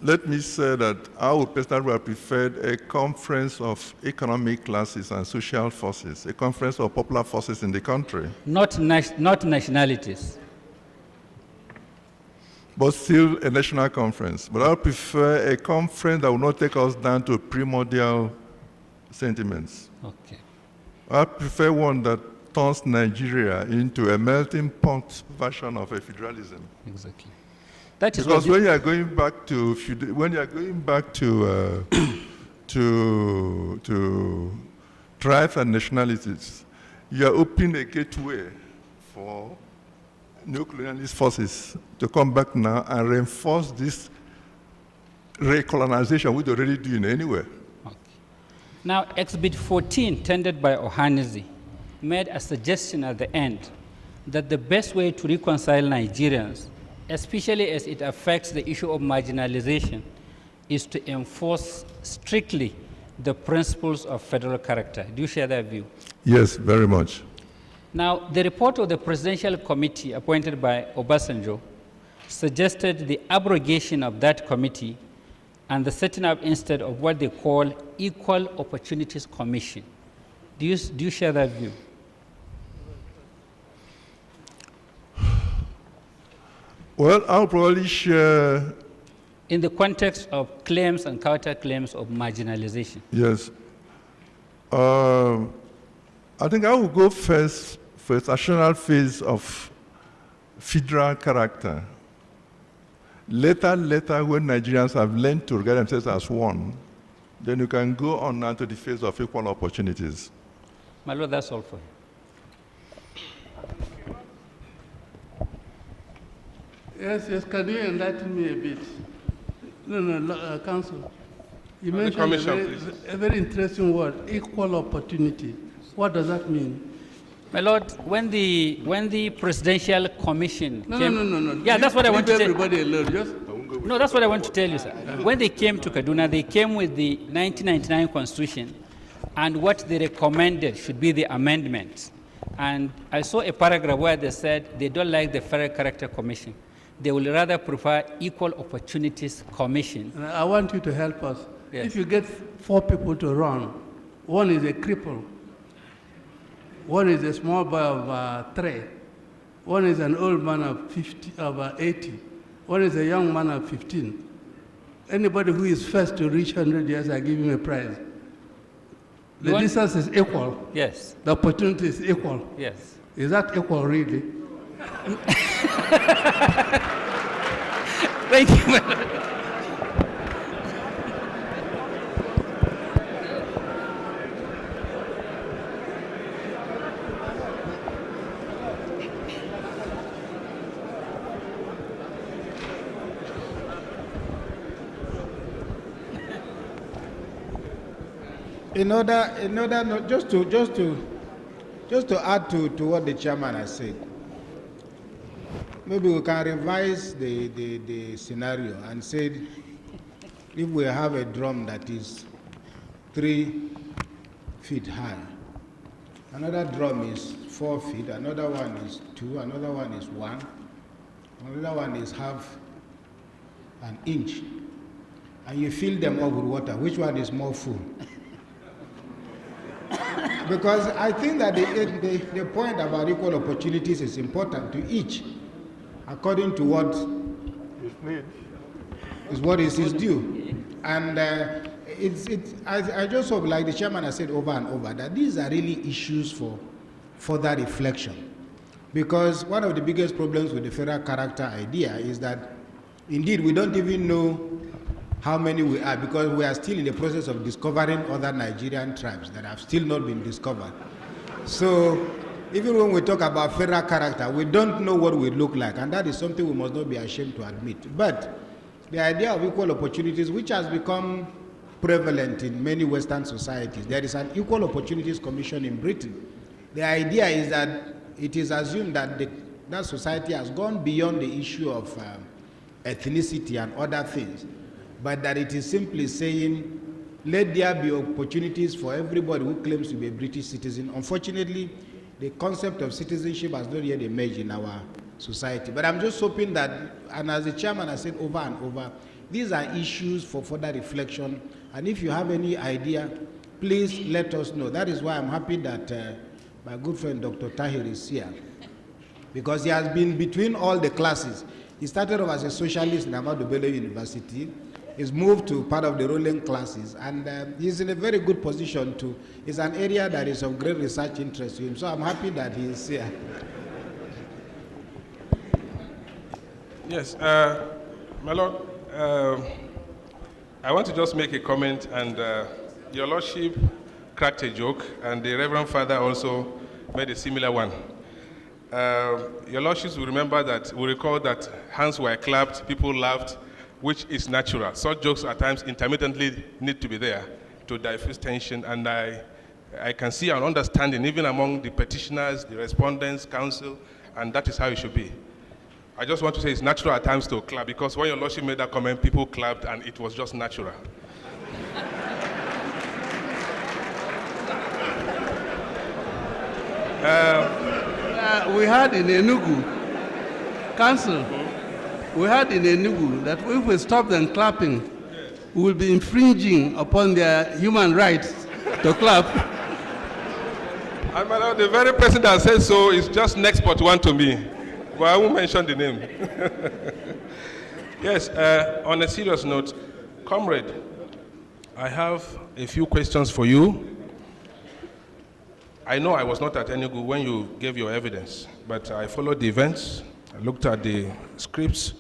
let me say that I would personally have preferred a conference of economic classes and social forces, a conference of popular forces in the country. Not nationalities. But still a national conference. But I would prefer a conference that will not take us down to primordial sentiments. Okay. I prefer one that turns Nigeria into a melting pot version of a federalism. Exactly. That is because when you are going back to to tribes and nationalities, you are opening a gateway for neo-colonialist forces to come back now and reinforce this recolonization which they're already doing anyway. Okay. Now, Exhibit 14, tendered by Ohaneze, made a suggestion at the end that the best way to reconcile Nigerians, especially as it affects the issue of marginalization, is to enforce strictly the principles of federal character. Do you share that view? Yes, very much. Now, the report of the Presidential Committee appointed by Obasanjo suggested the abrogation of that committee and the setting up instead of what they call Equal Opportunities Commission. Do you share that view? Well, I'll probably share. In the context of claims and counterclaims of marginalization. Yes. I think I will go first for a national phase of federal character. Later, when Nigerians have learned to regard themselves as one, then you can go on now to the phase of equal opportunities. My Lord, that's all for you. Yes, can you enlighten me a bit? No, Council. You mentioned a very interesting word, equal opportunity. What does that mean? My Lord, when the Presidential Commission came... No. Yeah, that's what I want to tell you. Everybody alone, No, that's what I want to tell you, sir. When they came to Kaduna, they came with the 1999 Constitution, and what they recommended should be the amendment. And I saw a paragraph where they said they don't like the Fair Character Commission. They will rather prefer Equal Opportunities Commission. And I want you to help us. Yes. If you get 4 people to run, one is a cripple, one is a small boy of 3, one is an old man of 80, one is a young man of 15. Anybody who is first to reach 100 years, I give him a prize. The distance is equal. Yes. The opportunity is equal. Yes. Is that equal, really? Thank you. Just to add to what the chairman has said, maybe we can revise the scenario and say, if we have a drum that is 3 feet high, another drum is 4 feet, another one is 2, another one is 1, another one is half an inch, and you fill them up with water, which one is more full? Because I think that the point about equal opportunities is important to each, according to what is his due. And I just hope, like the chairman has said over and over, that these are really issues for further reflection. Because one of the biggest problems with the federal character idea is that, indeed, we don't even know how many we are, because we are still in the process of discovering other Nigerian tribes that have still not been discovered. So even when we talk about federal character, we don't know what we look like, and that is something we must not be ashamed to admit. But the idea of equal opportunities, which has become prevalent in many Western societies, there is an Equal Opportunities Commission in Britain. The idea is that it is assumed that that society has gone beyond the issue of ethnicity and other things, but that it is simply saying, let there be opportunities for everybody who claims to be a British citizen. Unfortunately, the concept of citizenship has not yet emerged in our society. But I'm just hoping that, and as the chairman has said over and over, these are issues for further reflection. And if you have any idea, please let us know. That is why I'm happy that my good friend Dr. Tahir is here, because he has been between all the classes. He started off as a socialist in Ahmadu Bello University. He's moved to part of the ruling classes, and he's in a very good position to. It's an area that is of great research interest to him, so I'm happy that he is here. Yes, my Lord, I want to just make a comment, and Your Lordship cracked a joke, and the Reverend Father also made a similar one. Your Lordships will recall that hands were clapped, people laughed, which is natural. Such jokes at times intermittently need to be there to diffuse tension, and I can see an understanding even among the petitioners, the respondents, counsel, and that is how it should be. I just want to say it's natural at times to clap, because when Your Lordship made that comment, people clapped, and it was just natural. We had in Enugu, Council, we had in Enugu that if we stop them clapping, we will be infringing upon their human rights to clap. And my Lord, the very person that says so is just next but one to me, but I won't mention the name. Yes, on a serious note, comrade, I have a few questions for you. I know I was not at Enugu when you gave your evidence, but I followed the events, I looked at the scripts,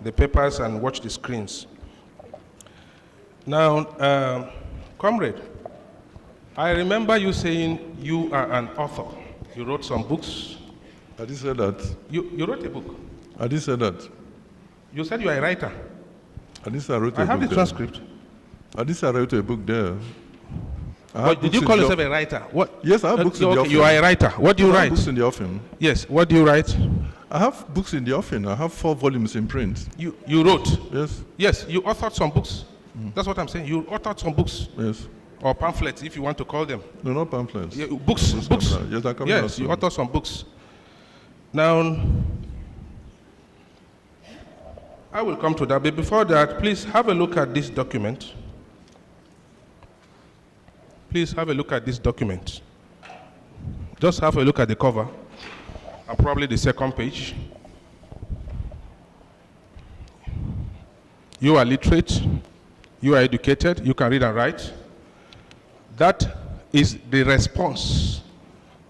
the papers, and watched the screens. Now, comrade, I remember you saying you are an author. You wrote some books. I didn't say that. You wrote a book. I didn't say that. You said you are a writer. I didn't say I wrote a book. I have the there. transcript. I didn't say I wrote a book there. But did you call yourself a writer? What? Yes, I have books in the offing. You are a writer. What do you I write? have books in the offing. Yes, what do you write? I have books in the offing. I have 4 volumes in print. You wrote? Yes. Yes, you authored some books. That's what I'm saying. You authored some books. Yes. or pamphlets, if you want to call them. No, not pamphlets. Yeah, books. Books. Yes, they're coming out Yes, you soon. author some books. Now, I will come to that, but before that, please have a look at this document. Please have a look at this document. Just have a look at the cover, and probably the second page. You are literate, you are educated, you can read and write. That is the response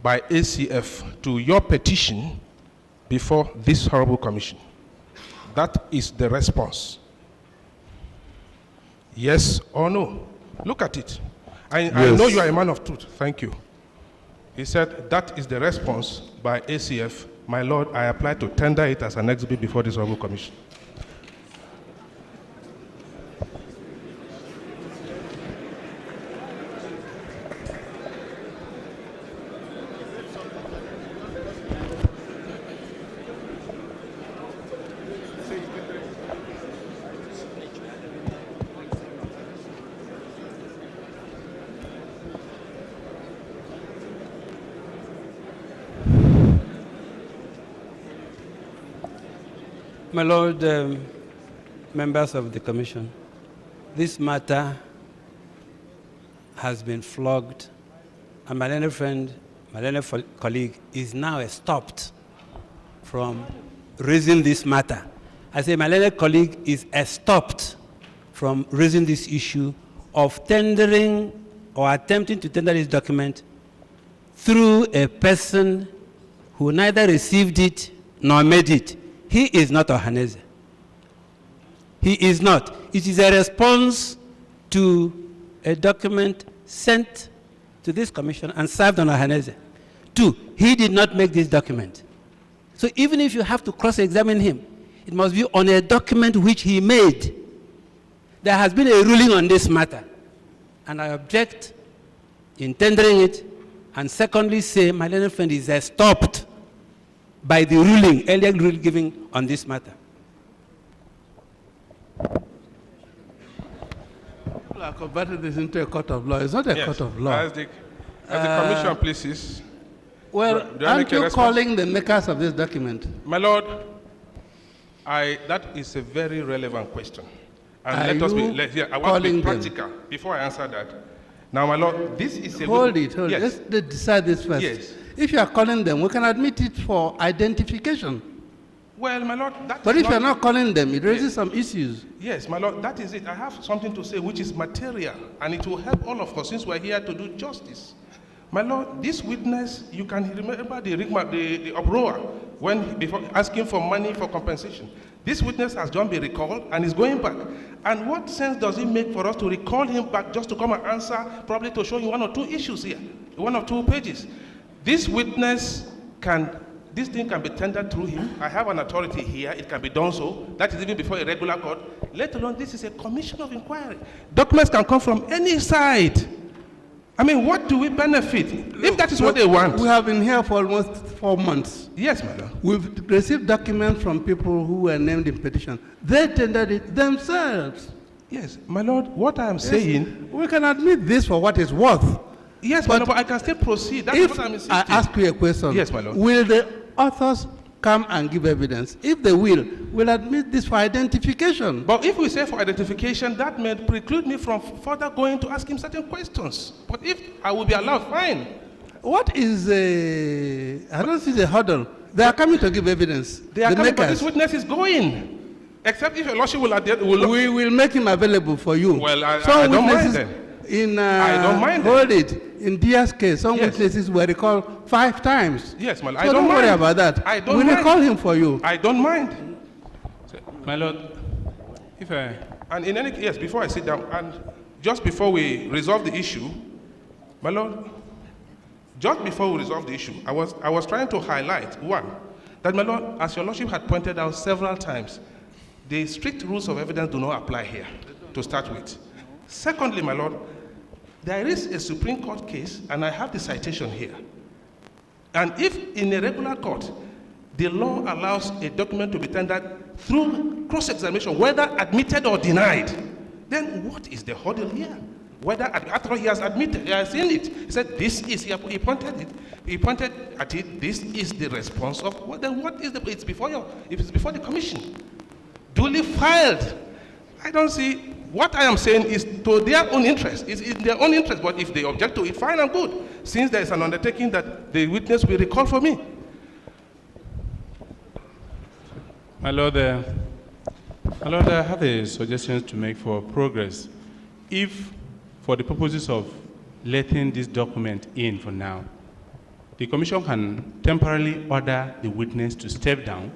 by ACF to your petition before this horrible commission. That is the response. Yes or no? Look at it. I know you are a man of truth. Thank you. He said, that is the response by ACF. My Lord, I apply to tender it as an exhibit before this horrible commission. My Lord, members of the Commission, this matter has been flogged, and my learned friend, my learned colleague, is now stopped from raising this matter. I say my learned colleague is stopped from raising this issue of tendering or attempting to tender this document through a person who neither received it nor made it. He is not Ohaneze. He is not. It is a response to a document sent to this commission and served on Ohaneze. 2, he did not make this document. So even if you have to cross-examine him, it must be on a document which he made. There has been a ruling on this matter, and I object in tendering it, and secondly say my learned friend is stopped by the ruling, earlier ruling given on this matter. People are converting this into a court of law. It's not a court of law. As the commission pleases. Well, aren't you calling the makers of this document? My Lord, that is a very relevant question. And I want to be practical before I answer that. Now, my Lord, this is a... Hold it. Let's decide this first. Yes. If you are calling them, we can admit it for identification. Well, my Lord, but if you are not calling them, it raises some issues. Yes, my Lord, that is it. I have something to say which is material, and it will help all of us since we're here to do justice. My Lord, this witness, you can remember the uproar when before asking for money for compensation. This witness has just been recalled and is going back. And what sense does it make for us to recall him back just to come and answer, probably to show you 1 or 2 issues here, 1 or 2 pages? This witness this thing can be tendered through him. I have an authority here, it can be done so. That is even before a regular court. Let alone this is a commission of inquiry. Documents can come from any side. I mean, what do we benefit? If that is what they want. We have been here for almost 4 months. Yes, madam. We've received documents from people who were named in petition. They tendered it themselves. Yes, my Lord, what I am saying... We can admit this for what it's worth. Yes, but I can still proceed. That's what I'm insisting. I ask you a question. Yes, my Lord. Will the authors come and give evidence? If they will, we'll admit this for identification. But if we say for identification, that may preclude me from further going to ask him certain questions. But if I will be allowed, fine. What is I don't see the hurdle. They are coming to give evidence. They are coming, but this witness is going. Except if your lordship will... We will make him available for you. Well, I don't mind then. I don't mind. Hold it. In Dia's case, some witnesses were recalled 5 times. Yes, my Lord. So don't worry about that. I don't mind. We'll recall him for you. I don't mind. My Lord, if I... And in any case, yes, before I sit down, and just before we resolve the issue, my Lord, just before we resolve the issue, I was trying to highlight, one, that my Lord, as your Lordship had pointed out several times, the strict rules of evidence do not apply here, to start with. Secondly, my Lord, there is a Supreme Court case, and I have the citation here. And if in a regular court, the law allows a document to be tendered through cross-examination, whether admitted or denied, then what is the hurdle here? whether after he has admitted, he has seen it, he said, this is, he pointed it, he pointed at it, this is the response of, then what is the, it's before the commission, duly filed. I don't see, what I am saying is to their own interest, it's in their own interest, but if they object to it, fine and good, since there is an undertaking that the witness will recall for me. My Lord, I have a suggestion to make for progress. If, for the purposes of letting this document in for now, the Commission can temporarily order the witness to step down.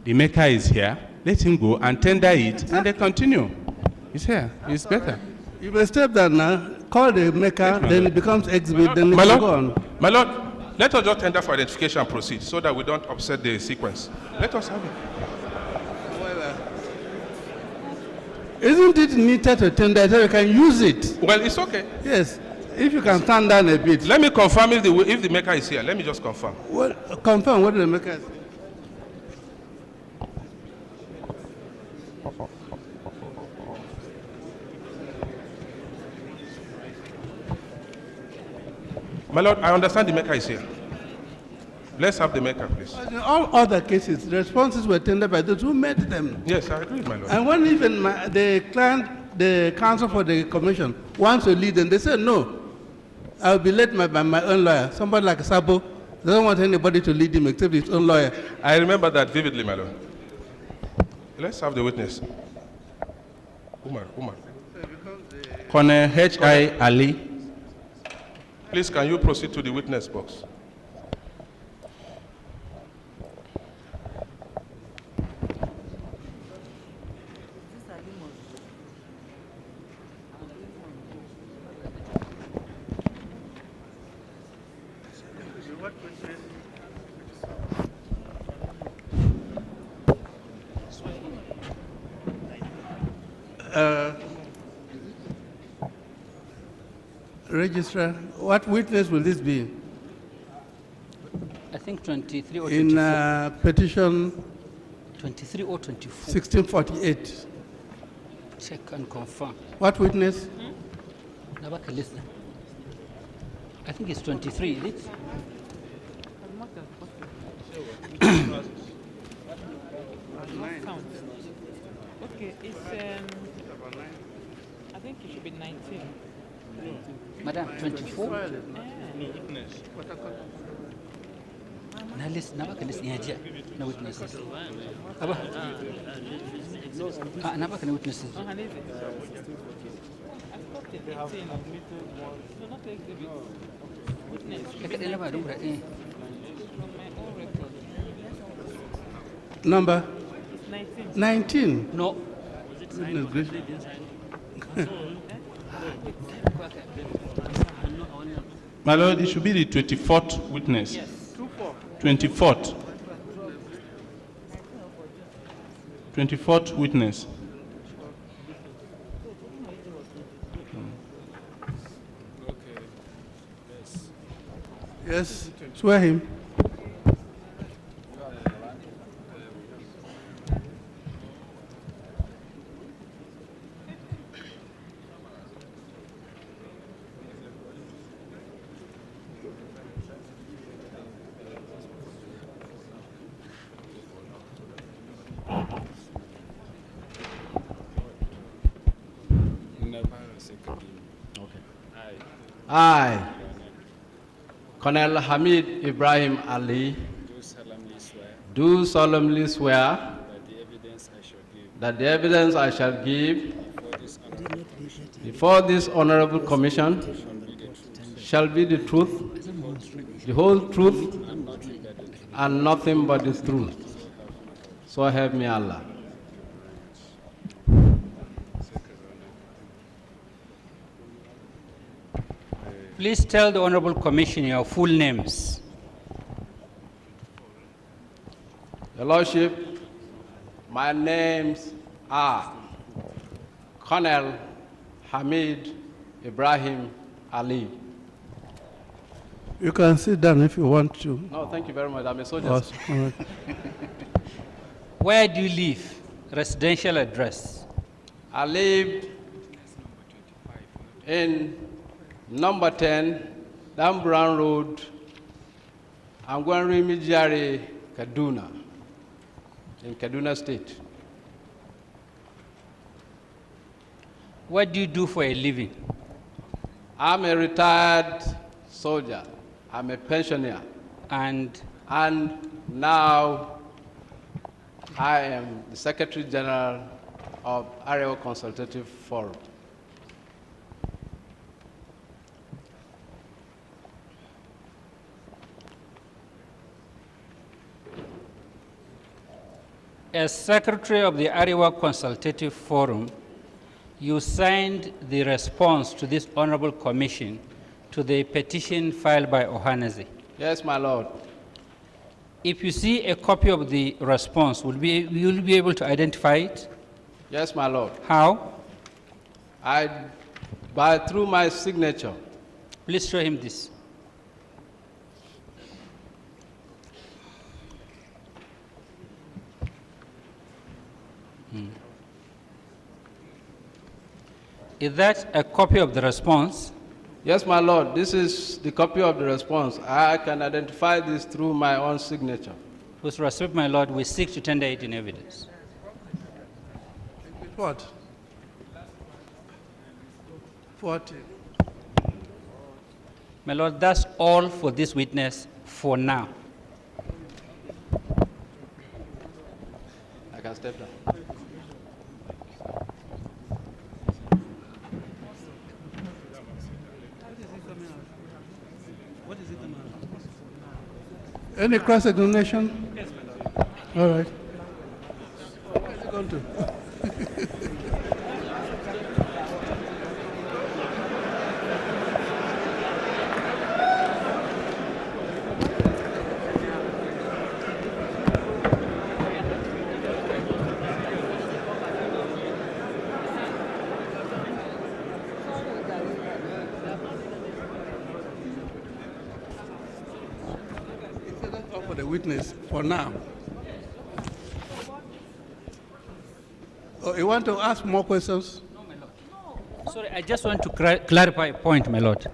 The maker is here, let him go and tender it, and they continue. He's here, it's better. You may step down now, call the maker, then it becomes exhibit, then it will go on. My Lord, let us just tender for identification and proceed so that we don't upset the sequence. Let us have it. Isn't it needed to tender so you can use it? Well, it's okay. Yes, if you can stand down a bit. Let me confirm if the maker is here. Let me just confirm. Well, confirm what the maker is. My Lord, I understand the maker is here. Let's have the maker, please. In all other cases, the responses were tendered by those who made them. Yes, I agree, my Lord. And when even the counsel for the commission wants to lead them, they say, no, I'll be led by my own lawyer. Somebody like Sabo doesn't want anybody to lead him except his own lawyer. I remember that vividly, my Lord. Let's have the witness. Umar. Colonel H.I. Ali. Please, can you proceed to the witness box? Registrar, what witness will this be? I think 23 or 24. In petition 23 or 24. 1648. Check and confirm. What witness? Nabaka listen. I think it's 23, is it? Okay, it's I think it should be 19. Madam, 24? No witness. Now listen, Nabaka listen, yeah, no witnesses. Aba? Nabaka no witnesses. Oh, Hanese. I thought it 18. No, not exhibit. Witness. Look at the number, From my own record. Number? It's 19. 19? No. Goodness gracious. My Lord, it should be the 24th witness. Yes. 24th. 24th witness. Yes, swear him. I, Colonel Hamid Ibrahim Ali, do solemnly swear that the evidence I shall give before this honorable commission shall be the truth, the whole truth, and nothing but the truth. So help me Allah. Please tell the Honorable Commission your full names. Your Lordship, my names are Colonel Hamid Ibrahim Ali. You can sit down if you want to. No, thank you very much. I'm a soldier. Awesome. Where do you live? Residential address. I live in number 10, Dan Brown Road, Angwanri Mijari, Kaduna, in Kaduna State. What do you do for a living? I'm a retired soldier. I'm a pensioner. And now I am the Secretary General of Arewa Consultative Forum. As Secretary of the Arewa Consultative Forum, you signed the response to this Honorable Commission to the petition filed by Ohaneze. Yes, my Lord. If you see a copy of the response, will you be able to identify it? Yes, my Lord. How? Through my signature. Please show him this. Is that a copy of the response? Yes, my Lord. This is the copy of the response. I can identify this through my own signature. With respect, my Lord, we seek to tender it in evidence. What? 40. My Lord, that's all for this witness for now. I can step down. Any cross-examination? Yes, all right. Where is it going to? For the witness for now. Oh, you want to ask more questions? No, my Lord. No. Sorry, I just want to clarify a point, my Lord.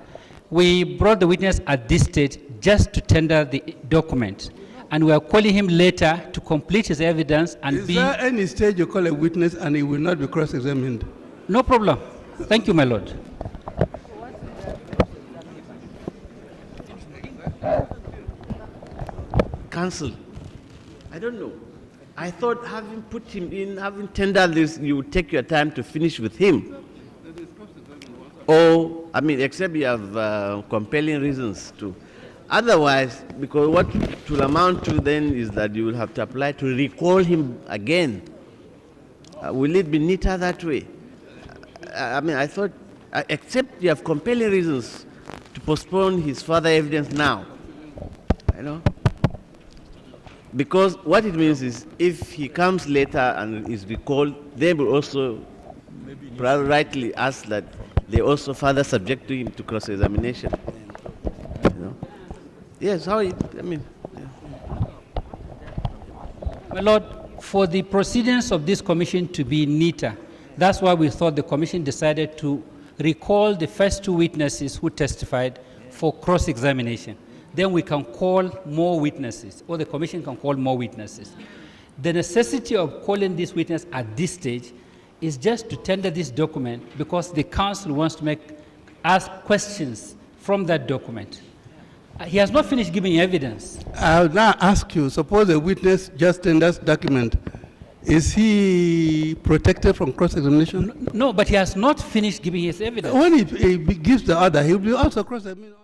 We brought the witness at this stage just to tender the document, and we are calling him later to complete his evidence and Is there any stage you call a witness and he will not be cross-examined? No problem. Thank you, my Lord. Counsel, I don't know. I thought having put him in, having tendered this, you would take your time to finish with him. Or, I mean, except you have compelling reasons to. Otherwise, because what it will amount to then is that you will have to apply to recall him again. Will it be neater that way? I mean, I thought, except you have compelling reasons to postpone his further evidence now. You know? Because what it means is, if he comes later and is recalled, they will also rightly ask that they also further subject to him to cross-examination. You know? Yes, how it, I mean. Yeah. My Lord, for the proceedings of this commission to be neater, that's why we thought the commission decided to recall the first two witnesses who testified for cross-examination. Then we can call more witnesses, or the commission can call more witnesses. The necessity of calling this witness at this stage is just to tender this document because the council wants to ask questions from that document. He has not finished giving evidence. I'll now ask you, suppose a witness just tenders document. Is he protected from cross-examination? No, but he has not finished giving his evidence. When he gives the order, he will be also cross-examined.